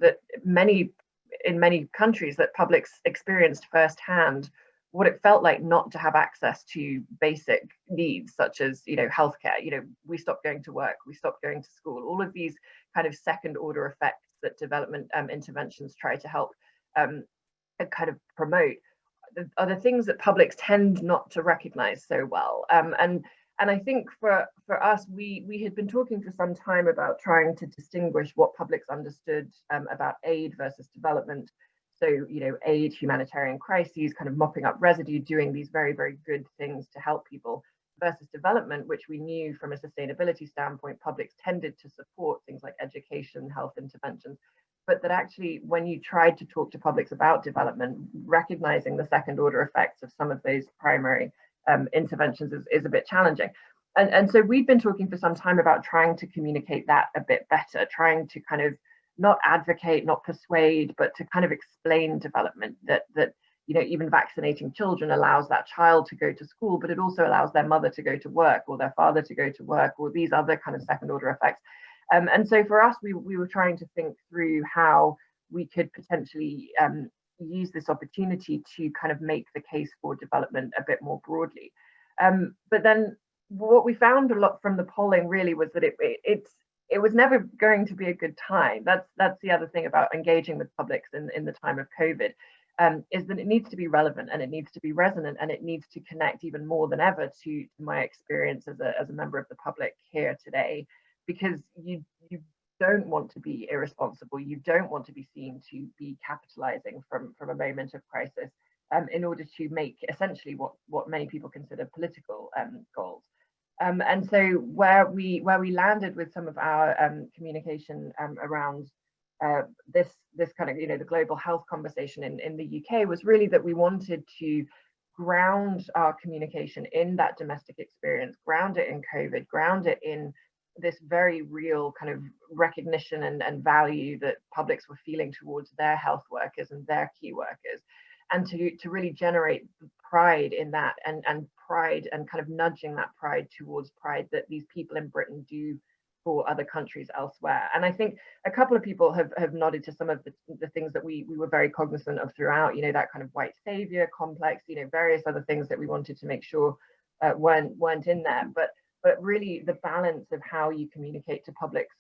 in many countries that publics experienced firsthand what it felt like not to have access to basic needs such as, you know, healthcare. You know, we stopped going to work, we stopped going to school, all of these kind of second order effects that development interventions try to help kind of promote are the things that publics tend not to recognize so well. And I think for us, we had been talking for some time about trying to distinguish what publics understood about aid versus development. So, you know, aid, humanitarian crises, kind of mopping up residue, doing these very, very good things to help people, versus development, which we knew from a sustainability standpoint, publics tended to support things like education, health interventions, but that actually when you tried to talk to publics about development, recognizing the second order effects of some of those primary interventions is a bit challenging. And so we've been talking for some time about trying to communicate that a bit better, trying to kind of not advocate, not persuade, but to kind of explain development, that you know, even vaccinating children allows that child to go to school, but it also allows their mother to go to work or their father to go to work, or these other kind of second order effects. And so for us, we were trying to think through how we could potentially use this opportunity to kind of make the case for development a bit more broadly. But then what we found a lot from the polling really was that it was never going to be a good time. That's the other thing about engaging with publics in the time of COVID, is that it needs to be relevant and it needs to be resonant and it needs to connect even more than ever to my experience as a member of the public here today, because you don't want to be irresponsible. You don't want to be seen to be capitalizing from a moment of crisis in order to make essentially what many people consider political goals. And so where we landed with some of our communication around this kind of, you know, the global health conversation in the UK was really that we wanted to ground our communication in that domestic experience, ground it in COVID, ground it in this very real kind of recognition and value that publics were feeling towards their health workers and their key workers, and to really generate pride in that, and pride, and kind of nudging that pride towards pride that these people in Britain do for other countries elsewhere. And I think a couple of people have nodded to some of the things that we were very cognizant of throughout, you know, that kind of white savior complex, you know, various other things that we wanted to make sure weren't in there. But really the balance of how you communicate to publics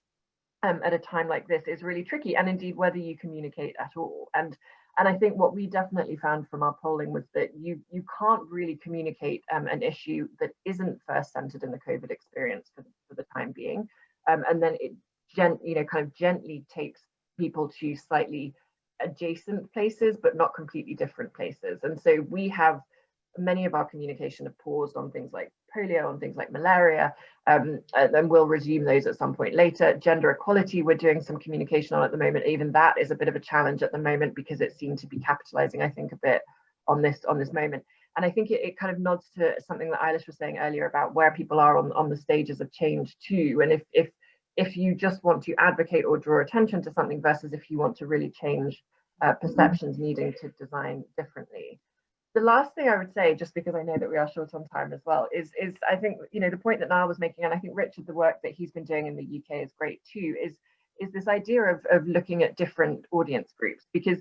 at a time like this is really tricky, and indeed whether you communicate at all. And I think what we definitely found from our polling was that you can't really communicate an issue that isn't first centered in the COVID experience for the time being. And then it kind of gently takes people to slightly adjacent places, but not completely different places. And so we have many of our communication have paused on things like polio, on things like malaria, and then we'll resume those at some point later. Gender equality, we're doing some communication on at the moment. Even that is a bit of a challenge at the moment, because it seemed to be capitalizing, I think, a bit on this moment. And I think it kind of nods to something that EIlish was saying earlier about where people are on the stages of change too. And if you just want to advocate or draw attention to something versus if you want to really change perceptions needing to design differently. The last thing I would say, just because I know that we are short on time as well, is I think, you know, the point that Niall was making, and I think Richard, the work that he's been doing in the UK is great too, is this idea of looking at different audience groups, because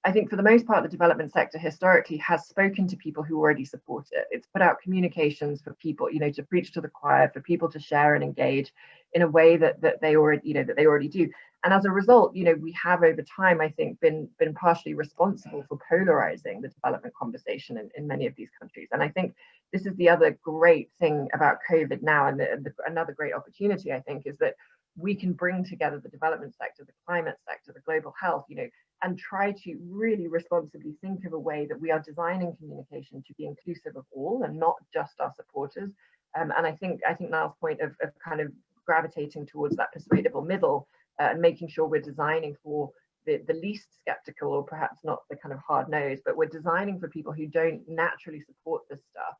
I think for the most part, the development sector historically has spoken to people who already support it. It's put out communications for people, you know, to preach to the choir, for people to share and engage in a way that they already do. And as a result, you know, we have over time, I think, been partially responsible for polarizing the development conversation in many of these countries. And I think this is the other great thing about COVID now, and another great opportunity, I think, is that we can bring together the development sector, the climate sector, the global health, you know, and try to really responsibly think of a way that we are designing communication to be inclusive of all and not just our supporters. And I think Niall's point of kind of gravitating towards that persuadable middle and making sure we're designing for the least skeptical, or perhaps not the kind of hard nosed, but we're designing for people who don't naturally support this stuff.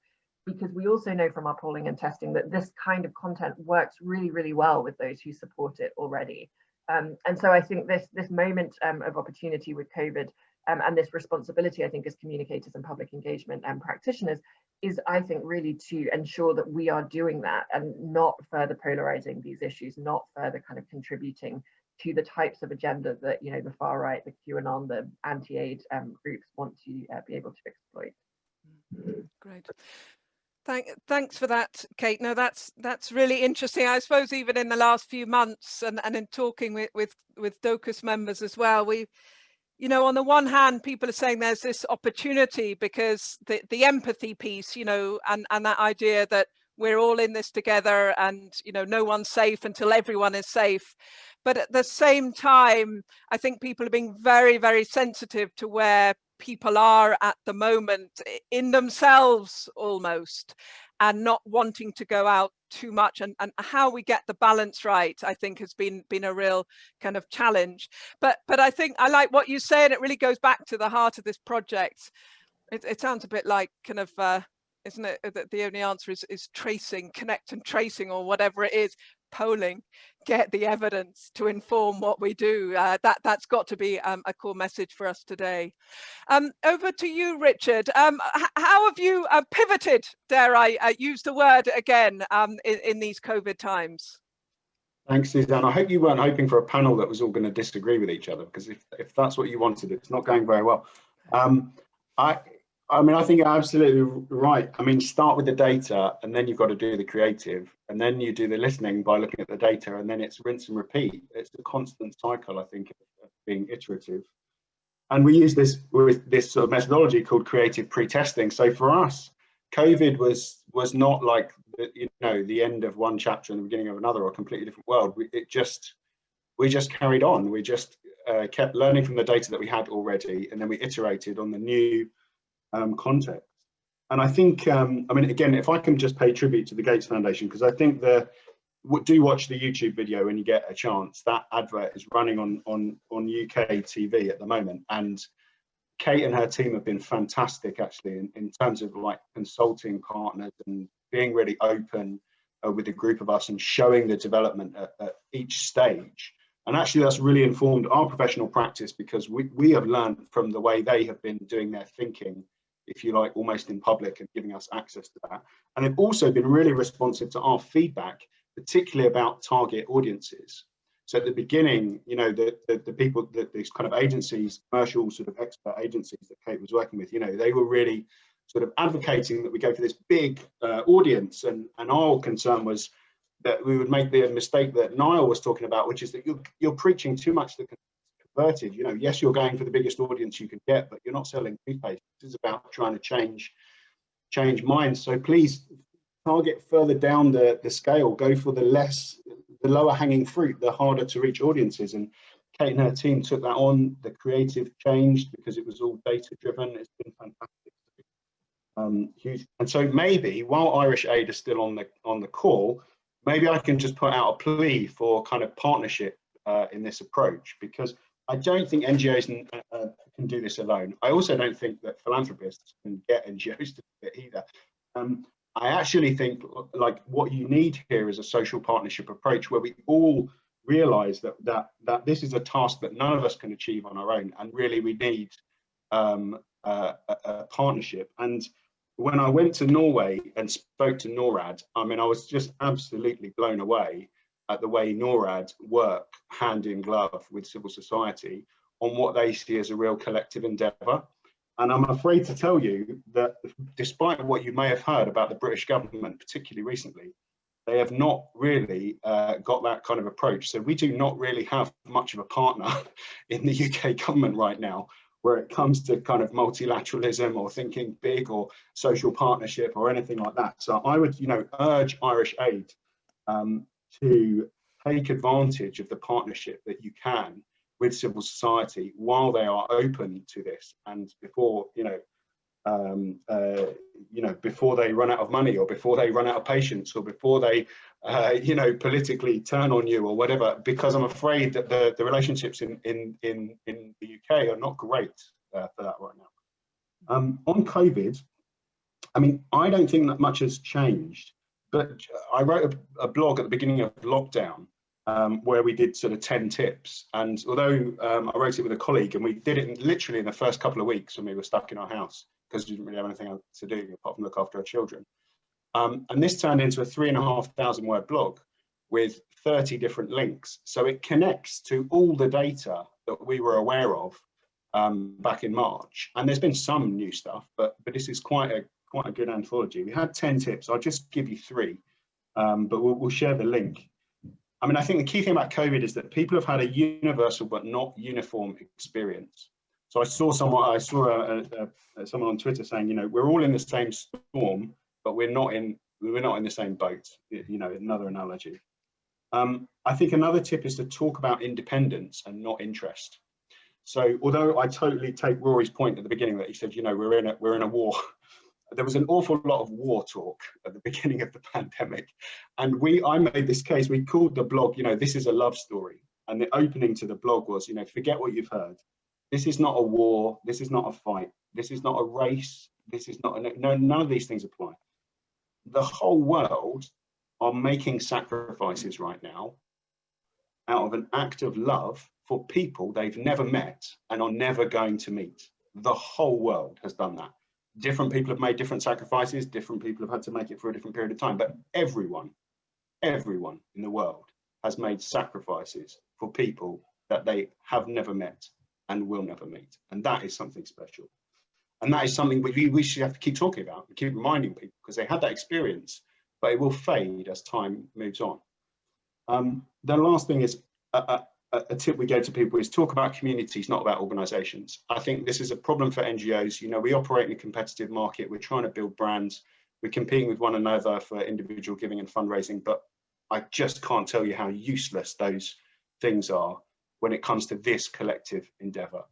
Because we also know from our polling and testing that this kind of content works really, really well with those who support it already. And so I think this moment of opportunity with COVID and this responsibility, I think, as communicators and public engagement and practitioners, is, I think, really to ensure that we are doing that and not further polarizing these issues, not further kind of contributing to the types of agenda that, you know, the far right, the QAnon, the anti-aid groups want to be able to exploit. Great. Thanks for that, Kate. No, that's really interesting. I suppose even in the last few months and in talking with Dóchas members as well, we, you know, on the one hand, people are saying there's this opportunity because the empathy piece, you know, and that idea that we're all in this together and, you know, no one's safe until everyone is safe. But at the same time, I think people are being very, very sensitive to where people are at the moment in themselves almost, and not wanting to go out too much, and how we get the balance right, I think, has been a real kind of challenge. But I think I like what you say, and it really goes back to the heart of this project. It sounds a bit like kind of isn't it, that the only answer is tracing, connect and tracing, or whatever it is, polling, get the evidence to inform what we do. That's got to be a core message for us today. Over to you, Richard. How have you pivoted, dare I use the word again, in these COVID times? Thanks, Suzanne. I hope you weren't hoping for a panel that was all going to disagree with each other, because if that's what you wanted, it's not going very well. I mean, I think you're absolutely right. I mean, start with the data, and then you've got to do the creative, and then you do the listening by looking at the data, and then it's rinse and repeat. It's a constant cycle, I think, of being iterative. And we use this with this sort of methodology called creative pre-testing. So for us, COVID was not like the end of one chapter and the beginning of another, or a completely different world. We just carried on. We just kept learning from the data that we had already, and then we iterated on the new context. And I think, I mean, again, if I can just pay tribute to the Gates Foundation, because I think do watch the YouTube video when you get a chance. That advert is running on UK TV at the moment, and Kate and her team have been fantastic, actually, in terms of like consulting partners and being really open with a group of us and showing the development at each stage. And actually, that's really informed our professional practice, because we have learned from the way they have been doing their thinking, if you like, almost in public, and giving us access to that. And they've also been really responsive to our feedback, particularly about target audiences. So at the beginning, you know, the people, these kind of agencies, commercial sort of expert agencies that Kate was working with, you know, they were really sort of advocating that we go for this big audience. And our concern was that we would make the mistake that Niall was talking about, which is that you're preaching too much to the converted. You know, yes, you're going for the biggest audience you can get, but you're not selling toothpaste. This is about trying to change minds. So please target further down the scale, go for the lower hanging fruit, the harder to reach audiences. And Kate and her team took that on. The creative changed because it was all data driven. It's been fantastic. Huge. And so maybe while Irish Aid is still on the call, maybe I can just put out a plea for kind of partnership in this approach, because I don't think NGOs can do this alone. I also don't think that philanthropists can get NGOs to do it either. I actually think like what you need here is a social partnership approach where we all realize that this is a task that none of us can achieve on our own, and really we need a partnership. And when I went to Norway and spoke to NORAD, I mean, I was just absolutely blown away at the way NORAD work hand in glove with civil society on what they see as a real collective endeavour. And I'm afraid to tell you that despite what you may have heard about the British government, particularly recently, they have not really got that kind of approach. So we do not really have much of a partner in the UK government right now, where it comes to kind of multilateralism or thinking big or social partnership or anything like that. So I would, you know, urge Irish Aid to take advantage of the partnership that you can with civil society while they are open to this, and before, before they run out of money, or before they run out of patience, or before they, politically turn on you or whatever, because I'm afraid that the relationships in the UK are not great for that right now. On COVID, I mean, I don't think that much has changed, but I wrote a blog at the beginning of lockdown where we did sort of 10 tips. And although I wrote it with a colleague, and we did it literally in the first couple of weeks when we were stuck in our house because we didn't really have anything else to do apart from look after our children. And this turned into a 3,500 word blog with 30 different links. So it connects to all the data that we were aware of back in March. And there's been some new stuff, but this is quite a good anthology. We had 10 tips. I'll just give you 3, but we'll share the link. I mean, I think the key thing about COVID is that people have had a universal but not uniform experience. So I saw someone on Twitter saying, we're all in the same storm, but we're not in the same boat. Another analogy. I think another tip is to talk about independence and not interest. So although I totally take Rory's point at the beginning that he said, we're in a war. There was an awful lot of war talk at the beginning of the pandemic. And I made this case, we called the blog, this is a love story. And the opening to the blog was, forget what you've heard. This is not a war. This is not a fight. This is not a race. This is not, none of these things apply. The whole world are making sacrifices right now out of an act of love for people they've never met and are never going to meet. The whole world has done that. Different people have made different sacrifices. Different people have had to make it for a different period of time. But everyone in the world has made sacrifices for people that they have never met and will never meet. And that is something special. And that is something we should have to keep talking about, keep reminding people, because they had that experience, but it will fade as time moves on. The last thing is a tip we give to people is talk about communities, not about organizations. I think this is a problem for NGOs. We operate in a competitive market. We're trying to build brands. We're competing with one another for individual giving and fundraising, but I just can't tell you how useless those things are when it comes to this collective endeavor.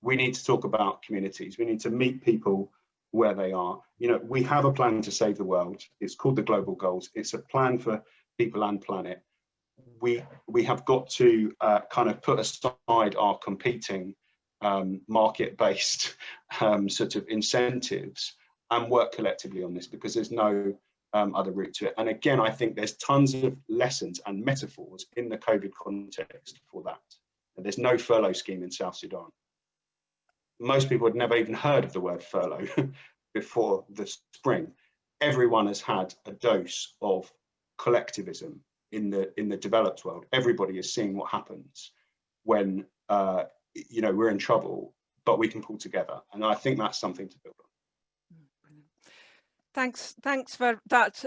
We need to talk about communities. We need to meet people where they are. We have a plan to save the world. It's called the Global Goals. It's a plan for people and planet. We have got to kind of put aside our competing market-based sort of incentives and work collectively on this, because there's no other route to it. And again, I think there's tons of lessons and metaphors in the COVID context for that. And there's no furlough scheme in South Sudan. Most people had never even heard of the word furlough before the spring. Everyone has had a dose of collectivism in the developed world. Everybody is seeing what happens when you know, we're in trouble, but we can pull together. And I think that's something to build on. Thanks for that,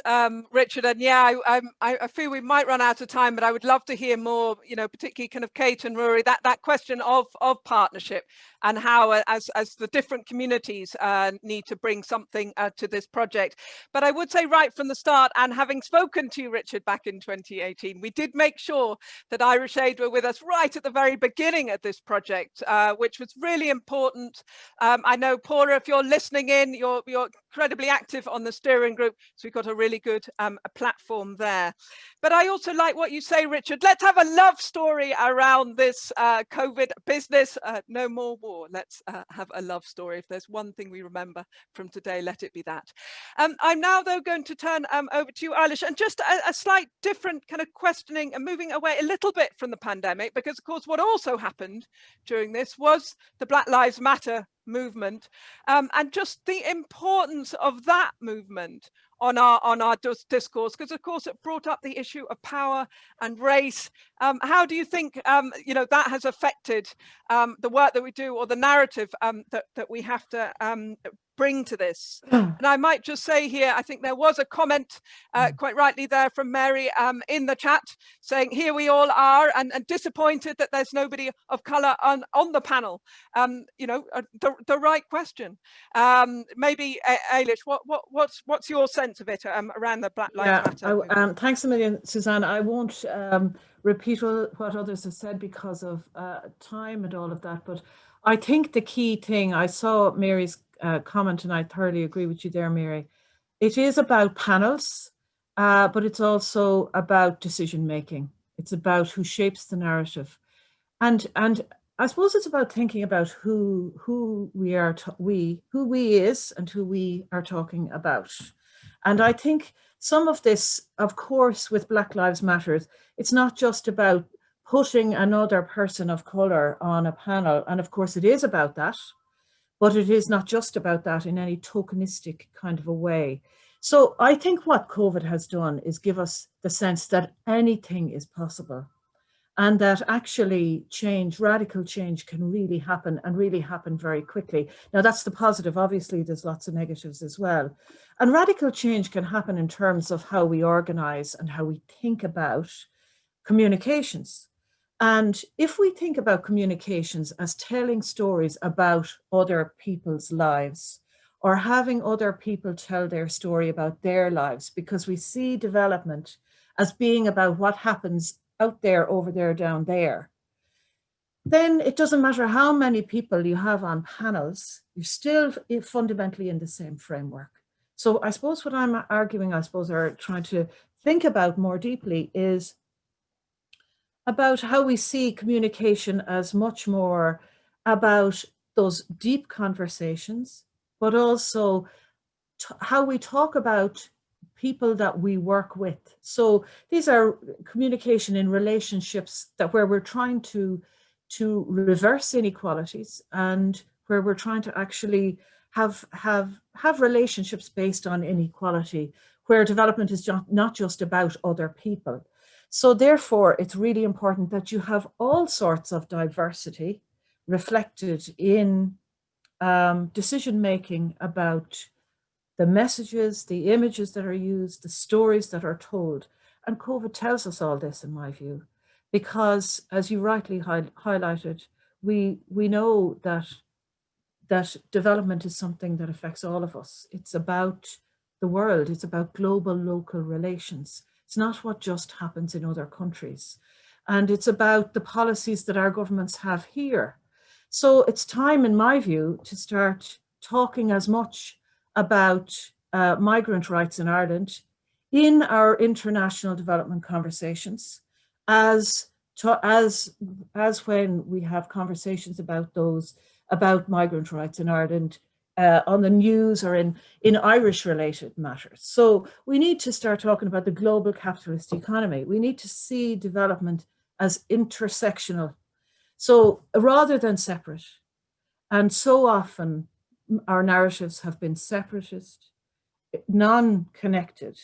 Richard. And yeah, I feel we might run out of time, but I would love to hear more, you know, particularly kind of Kate and Ruairi, that question of partnership and how as the different communities need to bring something to this project. But I would say right from the start, and having spoken to you, Richard, back in 2018, we did make sure that Irish Aid were with us right at the very beginning of this project, which was really important. I know, Paula, if you're listening in, you're incredibly active on the steering group, so we've got a really good a platform there. But I also like what you say, Richard. Let's have a love story around this COVID business. No more war. Let's have a love story. If there's one thing we remember from today, let it be that. I'm now, though, going to turn over to you, EIlish, and just a slight different kind of questioning and moving away a little bit from the pandemic, because, of course, what also happened during this was the Black Lives Matter movement, and just the importance of that movement on our discourse, because of course it brought up the issue of power and race. How do you think you know, that has affected the work that we do, or the narrative that we have to bring to this? And I might just say here, I think there was a comment quite rightly there from Mary in the chat saying, here we all are, and disappointed that there's nobody of colour on the panel. You know, the right question. Maybe EIlish, what's your sense of it around the Black Lives Matter? Thanks a million, Suzanne. I won't repeat what others have said because of time and all of that, but I think the key thing, I saw Mary's comment, and I thoroughly agree with you there, Mary. It is about panels, but it's also about decision making. It's about who shapes the narrative, and I suppose it's about thinking about who we are, who we is, and who we are talking about. And I think some of this, of course, with Black Lives Matter, it's not just about putting another person of colour on a panel, and of course it is about that. But it is not just about that in any tokenistic kind of a way. So I think what COVID has done is give us the sense that anything is possible, and that actually change, radical change, can really happen, and really happen very quickly. Now that's the positive. Obviously there's lots of negatives as well. And radical change can happen in terms of how we organise and how we think about communications. And if we think about communications as telling stories about other people's lives, or having other people tell their story about their lives, because we see development as being about what happens out there, over there, down there, then it doesn't matter how many people you have on panels, you're still fundamentally in the same framework. So I suppose what I'm arguing, or trying to think about more deeply, is about how we see communication as much more about those deep conversations, but also how we talk about people that we work with. So these are communication in relationships where we're trying to reverse inequalities, and where we're trying to actually have relationships based on inequality, where development is not just about other people. So therefore, it's really important that you have all sorts of diversity reflected in decision-making about the messages, the images that are used, the stories that are told. And COVID tells us all this, in my view, because, as you rightly highlighted, we know that development is something that affects all of us. It's about the world. It's about global, local relations. It's not what just happens in other countries. And it's about the policies that our governments have here. So it's time, in my view, to start talking as much about migrant rights in Ireland in our international development conversations as when we have conversations about those about migrant rights in Ireland on the news or in Irish related matters. So we need to start talking about the global capitalist economy. We need to see development as intersectional. So rather than separate, and so often our narratives have been separatist, non-connected.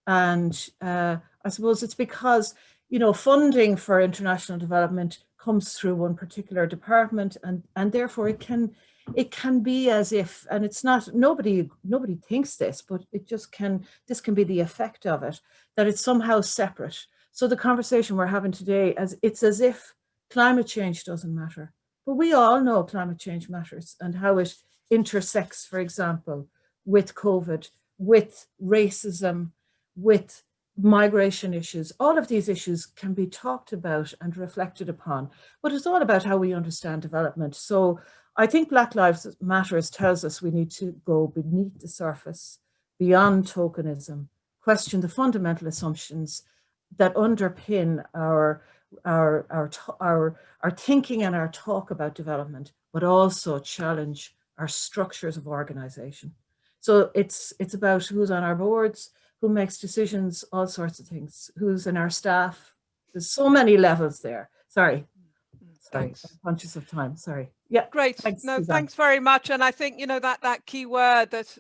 And I suppose it's because, you know, funding for international development comes through one particular department, and therefore it can be as if, and it's not, nobody thinks this, but this can be the effect of it, that it's somehow separate. So the conversation we're having today, it's as if climate change doesn't matter, but we all know climate change matters and how it intersects, for example, with COVID, with racism, with migration issues. All of these issues can be talked about and reflected upon, but it's all about how we understand development. So I think Black Lives Matter tells us we need to go beneath the surface, beyond tokenism, question the fundamental assumptions that underpin our thinking and our talk about development, but also challenge our structures of organization. So it's about who's on our boards, who makes decisions, all sorts of things, who's in our staff. There's so many levels there. Sorry, Thanks. I'm conscious of time, sorry. Yeah, great. Thanks, no, Suzanne. Thanks very much. And I think, you know, that key word that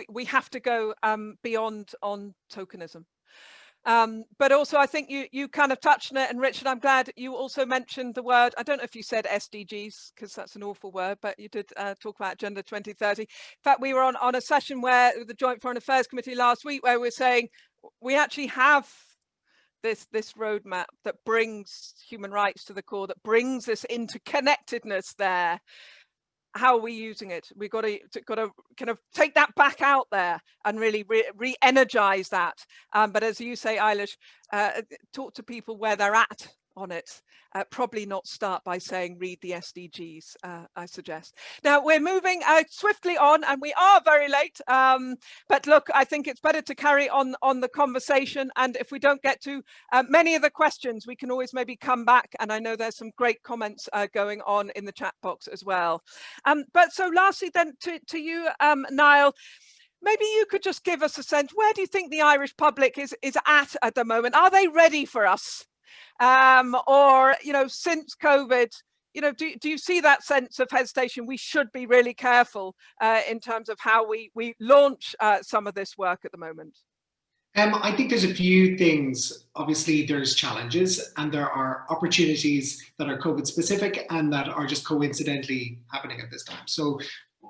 we have to go beyond on tokenism. But also, I think you kind of touched on it, and Richard, I'm glad you also mentioned the word, I don't know if you said SDGs, because that's an awful word, but you did talk about Agenda 2030. In fact, we were on a session where the Joint Foreign Affairs Committee last week, where we were saying we actually have this roadmap that brings human rights to the core, that brings this interconnectedness there. How are we using it? We've got to kind of take that back out there and really re-energize that. But as you say, EIlish, talk to people where they're at on it. Probably not start by saying read the SDGs, I suggest. Now we're moving swiftly on, and we are very late. But look, I think it's better to carry on the conversation. And if we don't get to many of the questions, we can always maybe come back. And I know there's some great comments going on in the chat box as well. But so lastly then to you, Niall, maybe you could just give us a sense, where do you think the Irish public is at the moment? Are they ready for us? Or, you know, since COVID, you know, do you see that sense of hesitation? We should be really careful in terms of how we launch some of this work at the moment. I think there's a few things. Obviously, there's challenges, and there are opportunities that are COVID specific and that are just coincidentally happening at this time. So,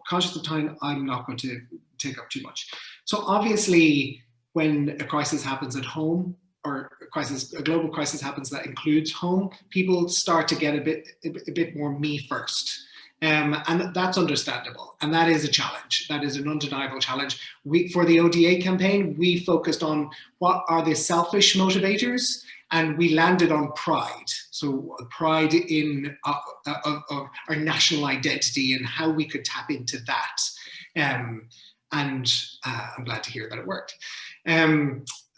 conscious of time, I'm not going to take up too much. So obviously, when a crisis happens at home, or a global crisis happens that includes home, people start to get a bit more me first. And that's understandable. And that is a challenge. That is an undeniable challenge. For the ODA campaign, we focused on what are the selfish motivators, and we landed on pride. So pride in our national identity and how we could tap into that. And I'm glad to hear that it worked.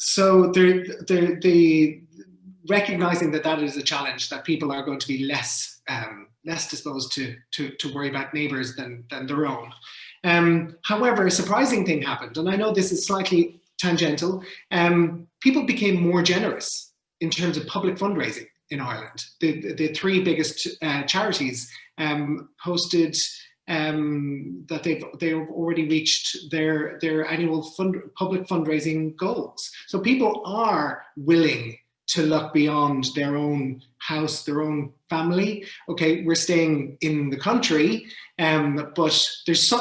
So the recognizing that is a challenge, that people are going to be less disposed to worry about neighbours than their own. However, a surprising thing happened, and I know this is slightly tangential. People became more generous in terms of public fundraising in Ireland. The three biggest charities posted that they've already reached their annual public fundraising goals. So people are willing to look beyond their own house, their own family. Okay, we're staying in the country, but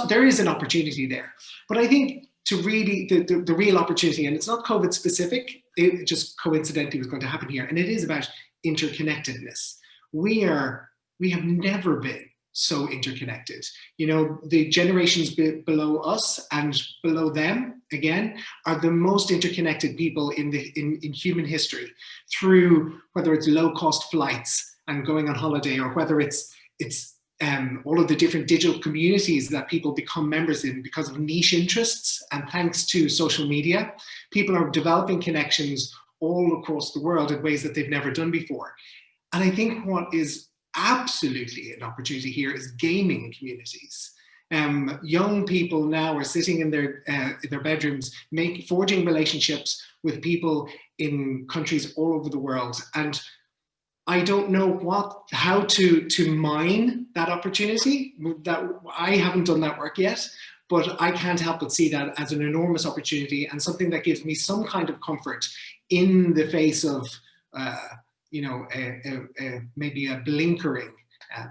there is an opportunity there. But I think to really the real opportunity, and it's not COVID specific, it just coincidentally was going to happen here, and it is about interconnectedness. We have never been so interconnected. You know, the generations below us and below them, again, are the most interconnected people in human history, through whether it's low-cost flights and going on holiday, or whether it's all of the different digital communities that people become members in because of niche interests. And thanks to social media, people are developing connections all across the world in ways that they've never done before. And I think what is absolutely an opportunity here is gaming communities. Young people now are sitting in their bedrooms, forging relationships with people in countries all over the world. And I don't know how to mine that opportunity. That I haven't done that work yet, but I can't help but see that as an enormous opportunity and something that gives me some kind of comfort in the face of, you know, maybe a blinkering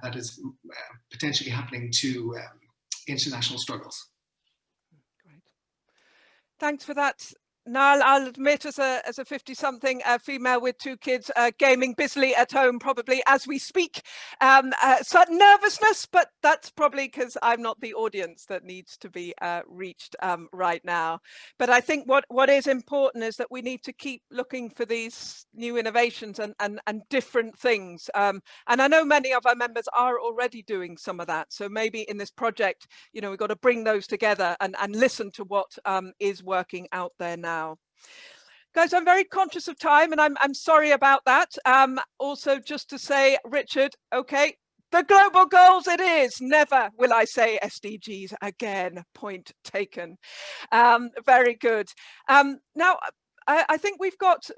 that is potentially happening to international struggles. Great. Thanks for that, Niall. I'll admit, as a 50-something female with 2 kids, gaming busily at home probably as we speak, certain nervousness, but that's probably because I'm not the audience that needs to be reached right now. But I think what is important is that we need to keep looking for these new innovations and different things. And I know many of our members are already doing some of that. So maybe in this project, you know, we've got to bring those together and listen to what is working out there now. Guys, I'm very conscious of time, and I'm sorry about that. Also, just to say, Richard, okay, the global goals it is. Never will I say SDGs again. Point taken. Very good. Now, I think we've got,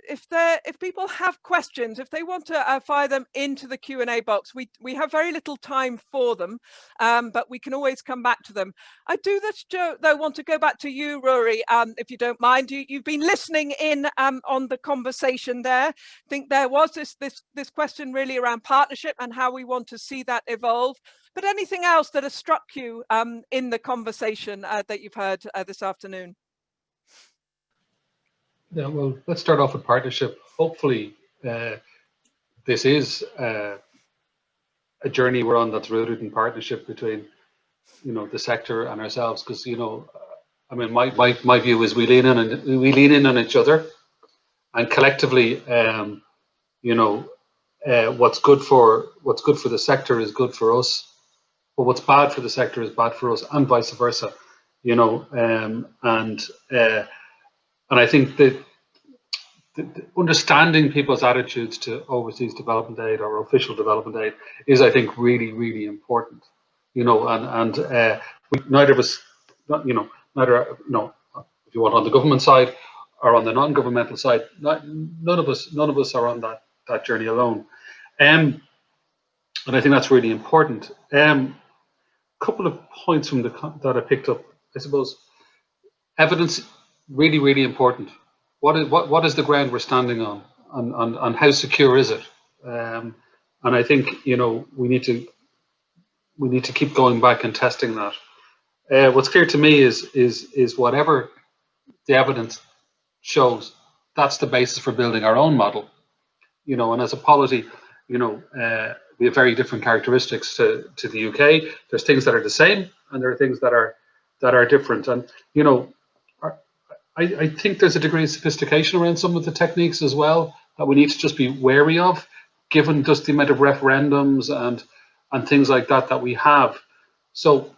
if people have questions, if they want to fire them into the Q&A box, we have very little time for them, but we can always come back to them. I do this, Joe, though, want to go back to you, Ruairi, if you don't mind. You've been listening in on the conversation there. I think there was this question really around partnership and how we want to see that evolve. But anything else that has struck you in the conversation that you've heard this afternoon? Yeah, well, let's start off with partnership. Hopefully, this is a journey we're on that's rooted in partnership between, you know, the sector and ourselves. Because, you know, I mean, my view is we lean in on each other, and collectively, you know, what's good for the sector is good for us, but what's bad for the sector is bad for us, and vice versa. You know, and I think that understanding people's attitudes to overseas development aid or official development aid is, I think, really, really important. You know, and neither of us, you know, if you want on the government side or on the non-governmental side, none of us are on that journey alone. And I think that's really important. Couple of points from that I picked up. I suppose evidence. Really, really important. What is the ground we're standing on, and how secure is it? And I think, you know, we need to keep going back and testing that. What's clear to me is whatever the evidence shows, that's the basis for building our own model. You know, and as a polity, you know, we have very different characteristics to the UK. There's things that are the same, and there are things that are different. And you know, I think there's a degree of sophistication around some of the techniques as well that we need to just be wary of, given just the amount of referendums and things like that we have. So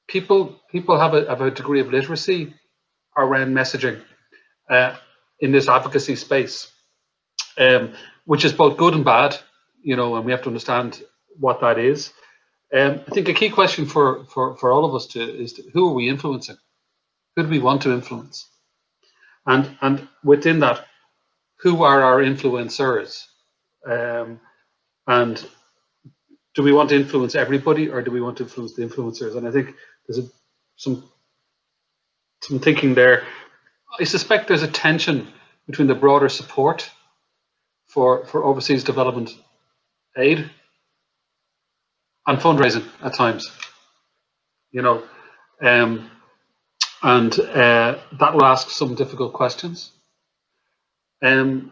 people have a degree of literacy around messaging in this advocacy space, which is both good and bad, you know, and we have to understand what that is. I think a key question for all of us is who are we influencing? Who do we want to influence? And within that, who are our influencers? And do we want to influence everybody, or do we want to influence the influencers? And I think there's some thinking there. I suspect there's a tension between the broader support for overseas development aid and fundraising at times, you know, and that will ask some difficult questions. There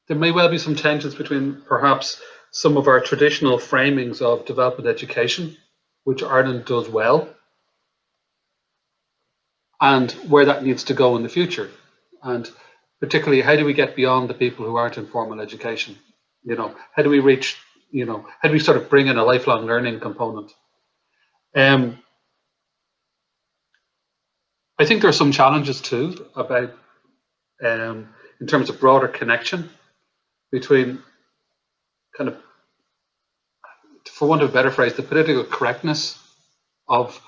may well be some tensions between perhaps some of our traditional framings of development education, which Ireland does well, and where that needs to go in the future. And particularly, how do we get beyond the people who aren't in formal education? You know, how do we reach, you know, how do we sort of bring in a lifelong learning component? I think there are some challenges too about, in terms of broader connection between kind of for want of a better phrase, the political correctness of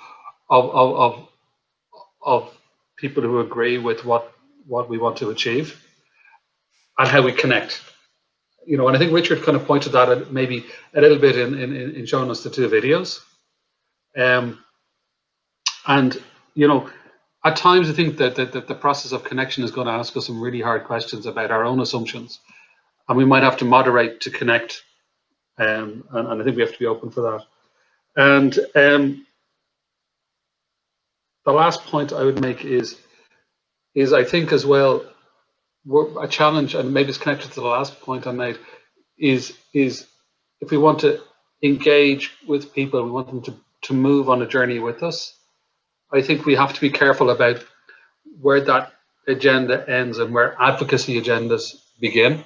people who agree with what we want to achieve and how we connect. You know, and I think Richard kind of pointed that out maybe a little bit in showing us the two videos. And, you know, at times I think that the process of connection is going to ask us some really hard questions about our own assumptions. And we might have to moderate to connect. And I think we have to be open for that. And the last point I would make is I think as well, a challenge, and maybe it's connected to the last point I made, is if we want to engage with people, we want them to move on a journey with us, I think we have to be careful about where that agenda ends and where advocacy agendas begin.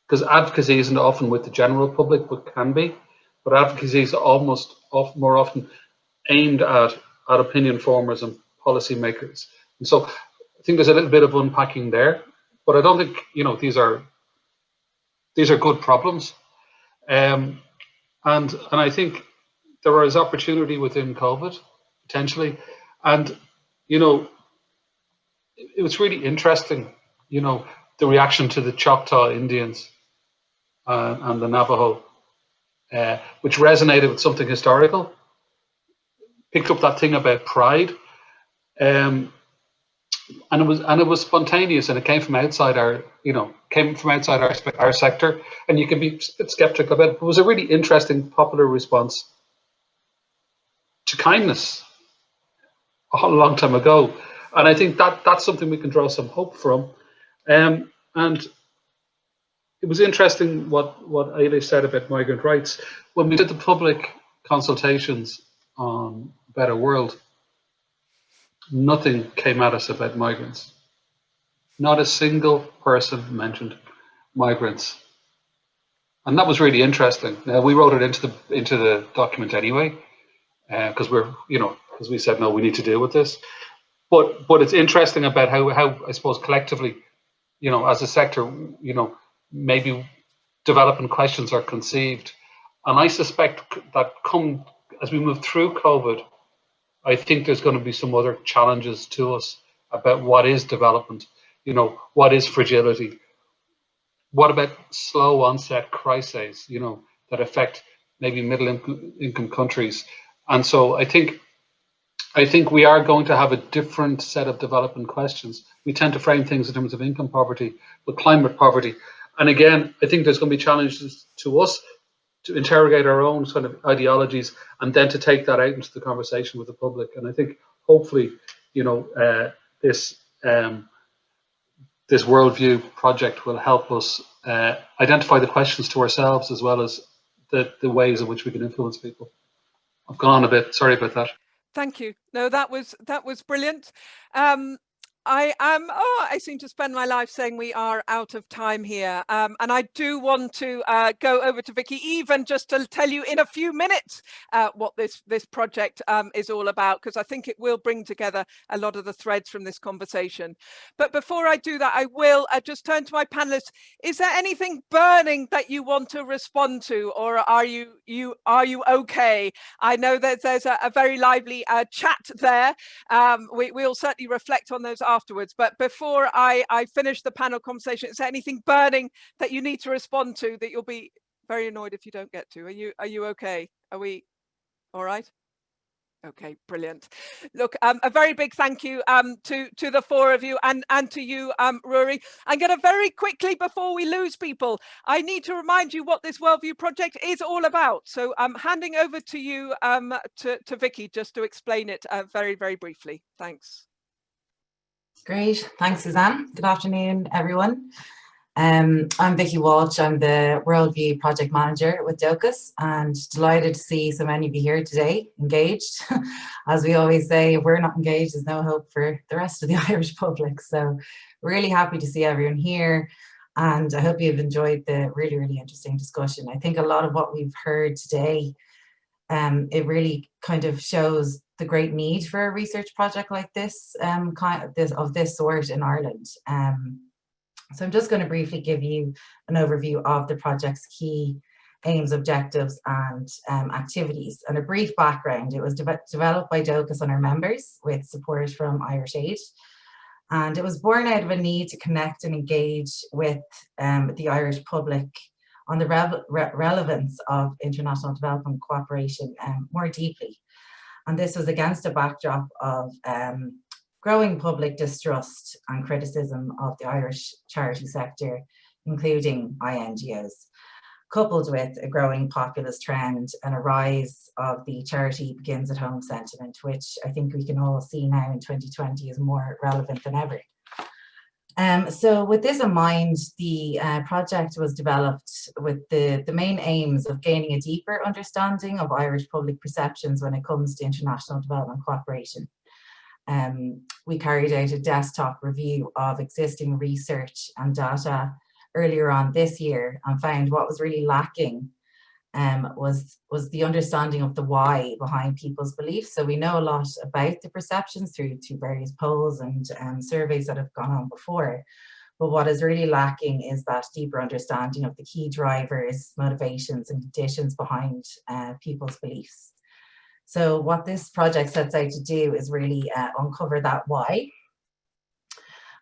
Because advocacy isn't often with the general public, but can be. But advocacy is more often aimed at opinion formers and policymakers. And so I think there's a little bit of unpacking there. But I don't think, you know, these are good problems, and I think there is opportunity within COVID potentially, and you know, it was really interesting, you know, the reaction to the Choctaw Indians and the Navajo, which resonated with something historical, picked up that thing about pride. And it was spontaneous, and it came from outside our sector, and you can be a bit skeptical about it. But it was a really interesting popular response to kindness a long time ago, and I think that's something we can draw some hope from. And it was interesting what EIlish said about migrant rights when we did the public consultations on Better World. Nothing came at us about migrants. Not a single person mentioned migrants, and that was really interesting. Now, we wrote it into the document anyway, because because we said no, we need to deal with this. But it's interesting about how I suppose collectively, you know, as a sector, you know, maybe developing questions are conceived, and I suspect that as we move through COVID, I think there's going to be some other challenges to us about what is development, you know, what is fragility, what about slow onset crises, you know, that affect maybe middle income countries. And so I think we are going to have a different set of development questions. We tend to frame things in terms of income poverty, but climate poverty. And again, I think there's going to be challenges to us to interrogate our own sort of ideologies and then to take that out into the conversation with the public. And I think hopefully, you know, this worldview project will help us identify the questions to ourselves as well as the ways in which we can influence people. I've gone on a bit, sorry about that. Thank you. No, that was brilliant. I seem to spend my life saying we are out of time here. And I do want to go over to Vicky, even just to tell you in a few minutes what this project is all about, because I think it will bring together a lot of the threads from this conversation. But before I do that, I will just turn to my panelists. Is there anything burning that you want to respond to, or are you okay? I know that there's a very lively chat there. We'll certainly reflect on those afterwards, but before I finish the panel conversation, is there anything burning that you need to respond to that you'll be very annoyed if you don't get to? Are you okay? Are we all right? Okay, brilliant. Look, a very big thank you to the four of you and to you, Ruairi. I'm going to very quickly, before we lose people, I need to remind you what this Worldview project is all about. So I'm handing over to you, to Vicky, just to explain it very, very briefly. Thanks. Great, thanks, Suzanne. Good afternoon, everyone. I'm Vicky Walsh. I'm the Worldview Project Manager with Dóchas, and delighted to see so many of you here today, engaged. As we always say, if we're not engaged, there's no hope for the rest of the Irish public. So really happy to see everyone here, and I hope you've enjoyed the really, really interesting discussion. I think a lot of what we've heard today, it really kind of shows the great need for a research project like this, of this sort in Ireland. So I'm just going to briefly give you an overview of the project's key aims, objectives, and activities. And a brief background: it was developed by Dóchas and our members with support from Irish Aid. And it was born out of a need to connect and engage with the Irish public on the relevance of international development cooperation more deeply. And this was against a backdrop of growing public distrust and criticism of the Irish charity sector, including INGOs, coupled with a growing populist trend and a rise of the charity begins at home sentiment, which I think we can all see now in 2020 is more relevant than ever. So with this in mind, the project was developed with the main aims of gaining a deeper understanding of Irish public perceptions when it comes to international development cooperation. We carried out a desktop review of existing research and data earlier on this year and found what was really lacking was the understanding of the why behind people's beliefs. So we know a lot about the perceptions through various polls and surveys that have gone on before, but what is really lacking is that deeper understanding of the key drivers, motivations, and conditions behind people's beliefs. So what this project sets out to do is really uncover that why.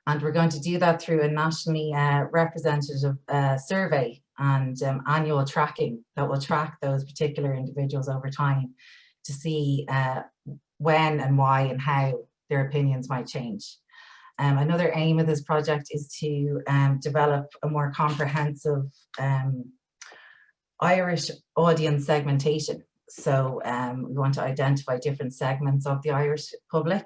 And we're going to do that through a nationally representative survey and annual tracking that will track those particular individuals over time to see when and why and how their opinions might change. Another aim of this project is to develop a more comprehensive Irish audience segmentation. So we want to identify different segments of the Irish public.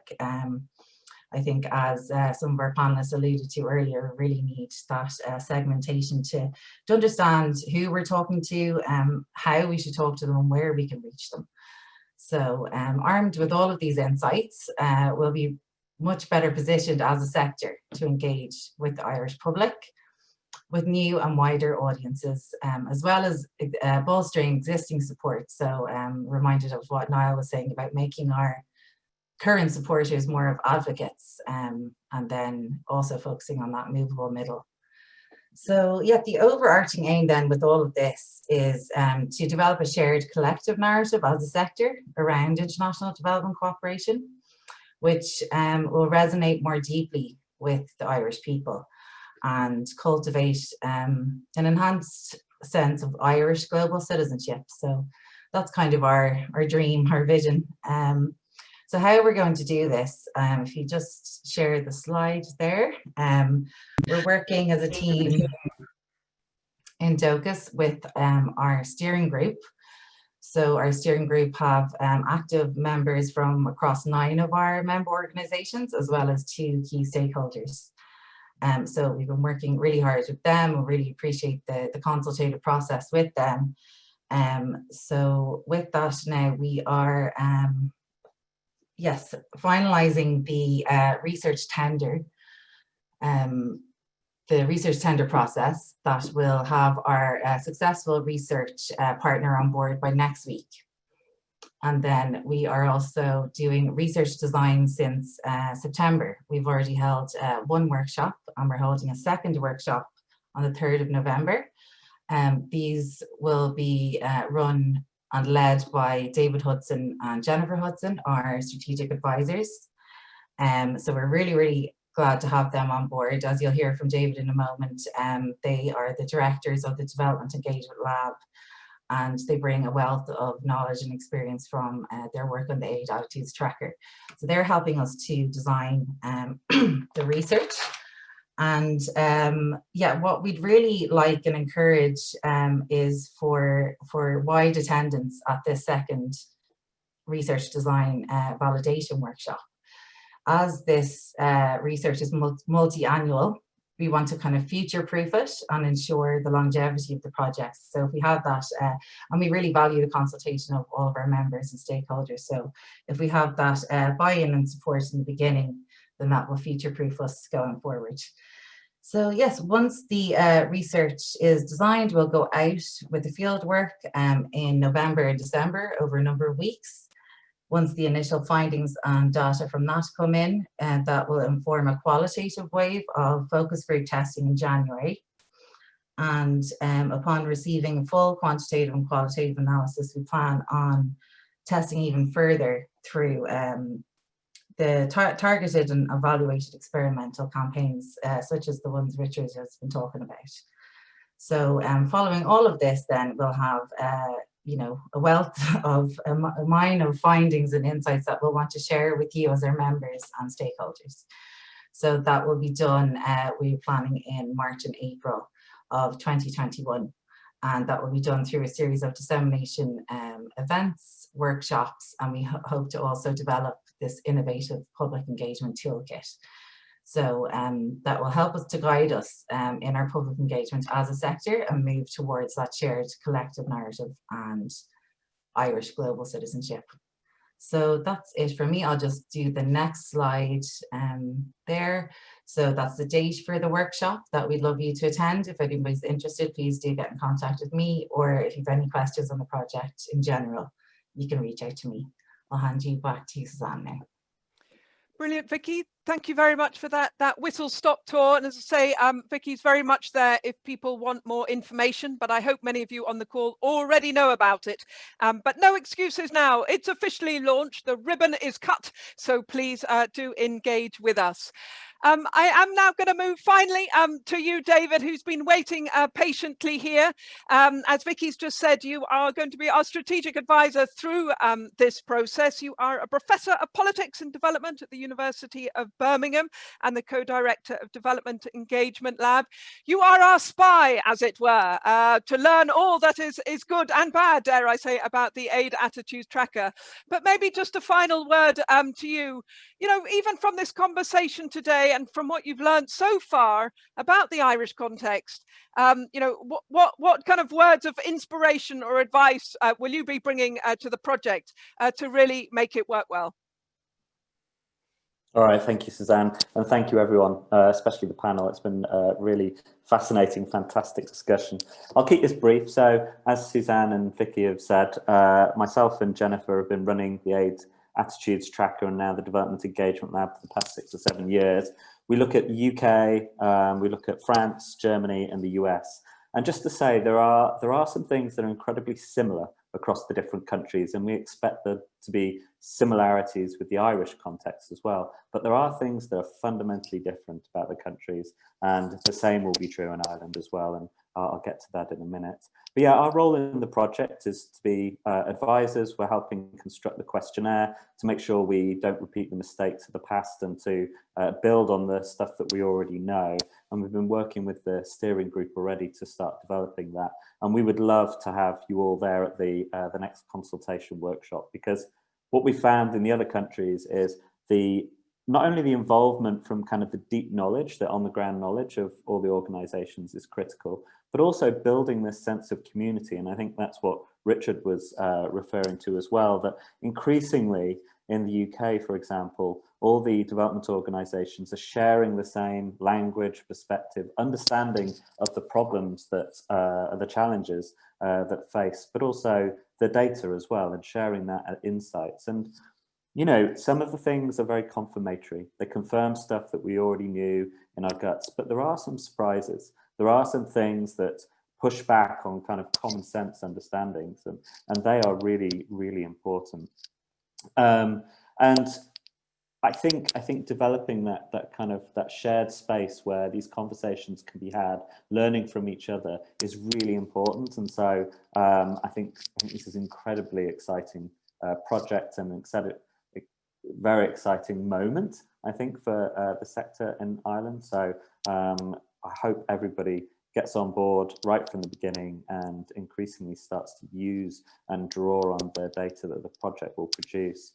I think, as some of our panelists alluded to earlier, we really need that segmentation to understand who we're talking to, how we should talk to them, and where we can reach them. So armed with all of these insights, we'll be much better positioned as a sector to engage with the Irish public, with new and wider audiences, as well as bolstering existing support. So reminded of what Niall was saying about making our current supporters more of advocates, and then also focusing on that movable middle. So yeah, the overarching aim then with all of this is to develop a shared collective narrative as a sector around international development cooperation, which will resonate more deeply with the Irish people and cultivate an enhanced sense of Irish global citizenship. So that's kind of our dream, our vision. So how we're going to do this, if you just share the slide there, we're working as a team in Dóchas with our steering group. So our steering group have active members from across 9 of our member organisations, as well as 2 key stakeholders. So we've been working really hard with them. We really appreciate the consultative process with them. So with that now, we are finalising the research tender, the research tender process that will have our successful research partner on board by next week. And then we are also doing research design since September. We've already held 1 workshop, and we're holding a 2nd workshop on the 3rd of November. These will be run and led by David Hudson and Jennifer Hudson, our strategic advisors. So we're really, really glad to have them on board. As you'll hear from David in a moment, they are the directors of the Development Engagement Lab, and they bring a wealth of knowledge and experience from their work on the Aid Attitudes Tracker. So they're helping us to design the research. And yeah, what we'd really like and encourage is for wide attendance at this 2nd research design validation workshop. As this research is multi-annual, we want to kind of future-proof it and ensure the longevity of the projects. So if we have that, and we really value the consultation of all of our members and stakeholders. So if we have that buy-in and support in the beginning, then that will future-proof us going forward. So yes, once the research is designed, we'll go out with the field work in November and December over a number of weeks. Once the initial findings and data from that come in, that will inform a qualitative wave of focus group testing in January. And upon receiving full quantitative and qualitative analysis, we plan on testing even further through the targeted and evaluated experimental campaigns, such as the ones Richard has been talking about. So following all of this, then we'll have a wealth of a mine of findings and insights that we'll want to share with you as our members and stakeholders. So that will be done, we're planning in March and April of 2021. And that will be done through a series of dissemination events, workshops, and we hope to also develop this innovative public engagement toolkit. So that will help us to guide us in our public engagement as a sector and move towards that shared collective narrative and Irish global citizenship. So that's it for me. I'll just do the next slide there. So that's the date for the workshop that we'd love you to attend. If anybody's interested, please do get in contact with me, or if you've any questions on the project in general, you can reach out to me. I'll hand you back to Suzanne now. Brilliant, Vicky. Thank you very much for that whistle-stop tour. And as I say, Vicky's very much there if people want more information, but I hope many of you on the call already know about it. But no excuses now. It's officially launched. The ribbon is cut. So please do engage with us. I am now going to move finally to you, David, who's been waiting patiently here. As Vicky's just said, you are going to be our strategic advisor through this process. You are a professor of politics and development at the University of Birmingham and the co-director of Development Engagement Lab. You are our spy, as it were, to learn all that is good and bad, dare I say, about the Aid Attitudes Tracker. But maybe just a final word to you. You know, even from this conversation today and from what you've learned so far about the Irish context, you know, what kind of words of inspiration or advice will you be bringing to the project to really make it work well? All right, thank you, Suzanne, and thank you, everyone, especially the panel. It's been a really fascinating, fantastic discussion. I'll keep this brief. So, as Suzanne and Vicky have said, myself and Jennifer have been running the Aid Attitudes Tracker and now the Development Engagement Lab for the past 6 or 7 years. We look at the UK, we look at France, Germany, and the US. And just to say, there are some things that are incredibly similar across the different countries, and we expect there to be similarities with the Irish context as well. But there are things that are fundamentally different about the countries, and the same will be true in Ireland as well, and I'll get to that in a minute. But yeah, our role in the project is to be advisors. We're helping construct the questionnaire to make sure we don't repeat the mistakes of the past and to build on the stuff that we already know. And we've been working with the steering group already to start developing that. And we would love to have you all there at the next consultation workshop, because what we found in the other countries is not only the involvement from kind of the deep knowledge, the on-the-ground knowledge of all the organisations is critical, but also building this sense of community. And I think that's what Richard was referring to as well, that increasingly in the UK, for example, all the development organisations are sharing the same language, perspective, understanding of the problems that are the challenges that face, but also the data as well, and sharing that insights. And you know, some of the things are very confirmatory. They confirm stuff that we already knew in our guts, but there are some surprises. There are some things that push back on kind of common sense understandings, and they are really, really important. And I think developing that kind of that shared space where these conversations can be had, learning from each other, is really important. And so I think this is an incredibly exciting project and very exciting moment, I think, for the sector in Ireland. So I hope everybody gets on board right from the beginning and increasingly starts to use and draw on the data that the project will produce.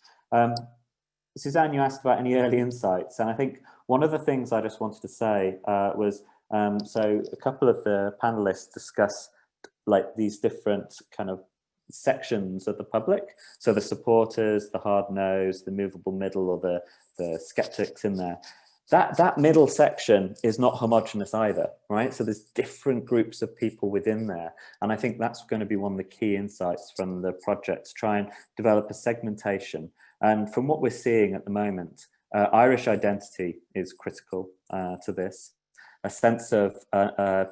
Suzanne, you asked about any early insights, and I think one of the things I just wanted to say was, so a couple of the panelists discussed like these different kind of sections of the public. So the supporters, the hard-nosed, the movable middle, or the skeptics in there. That middle section is not homogenous either, right? So there's different groups of people within there. And I think that's going to be one of the key insights from the project, to try and develop a segmentation. And from what we're seeing at the moment, Irish identity is critical to this. a sense of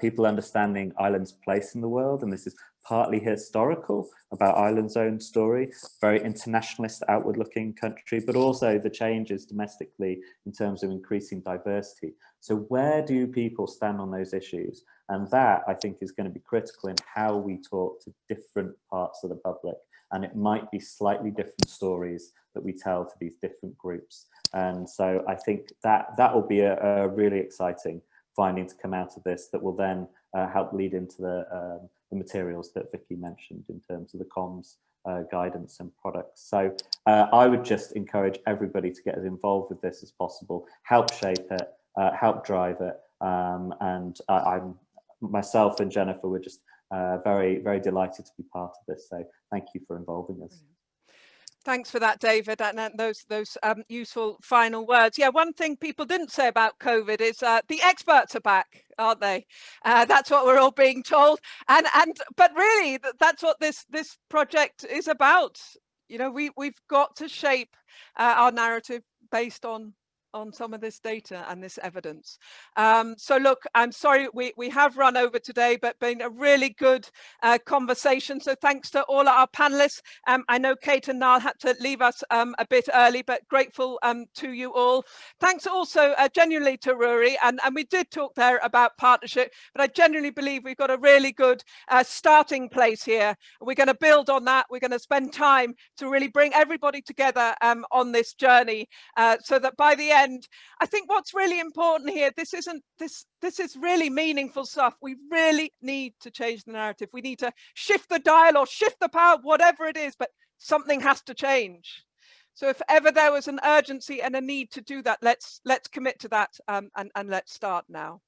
people understanding Ireland's place in the world, and this is partly historical about Ireland's own story, very internationalist, outward-looking country, but also the changes domestically in terms of increasing diversity. So where do people stand on those issues? And that, I think, is going to be critical in how we talk to different parts of the public. And it might be slightly different stories that we tell to these different groups. And so I think that will be a really exciting finding to come out of this that will then help lead into the materials that Vicky mentioned in terms of the comms guidance and products. So I would just encourage everybody to get as involved with this as possible, help shape it, help drive it. And I'm myself and Jennifer were just very, very delighted to be part of this. So thank you for involving us. Thanks for that, David, and those useful final words. Yeah, one thing people didn't say about COVID is the experts are back, aren't they? That's what we're all being told, but really that's what this project is about. You know, we've got to shape our narrative based on some of this data and this evidence. So look, I'm sorry we have run over today, but been a really good conversation. So thanks to all our panelists. I know Kate and Niall had to leave us a bit early, but grateful to you all. Thanks also genuinely to Ruairi, and we did talk there about partnership, but I genuinely believe we've got a really good starting place here. We're going to build on that. We're going to spend time to really bring everybody together on this journey so that by the end, I think what's really important here, this is really meaningful stuff. We really need to change the narrative. We need to shift the dial or shift the power, whatever it is, but something has to change. So if ever there was an urgency and a need to do that, let's commit to that and let's start now.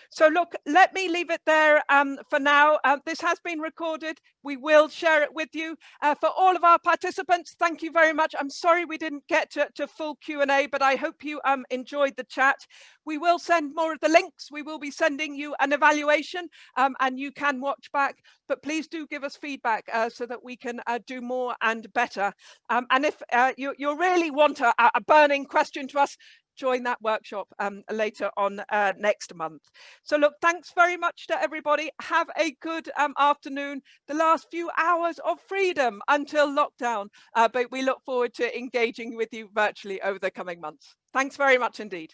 So look, let me leave it there for now. This has been recorded. We will share it with you. For all of our participants, thank you very much. I'm sorry we didn't get to full Q&A, but I hope you enjoyed the chat. We will send more of the links. We will be sending you an evaluation and you can watch back, but please do give us feedback so that we can do more and better. And if you really want a burning question to us, join that workshop later on next month. So look, thanks very much to everybody. Have a good afternoon, the last few hours of freedom until lockdown, but we look forward to engaging with you virtually over the coming months. Thanks very much indeed.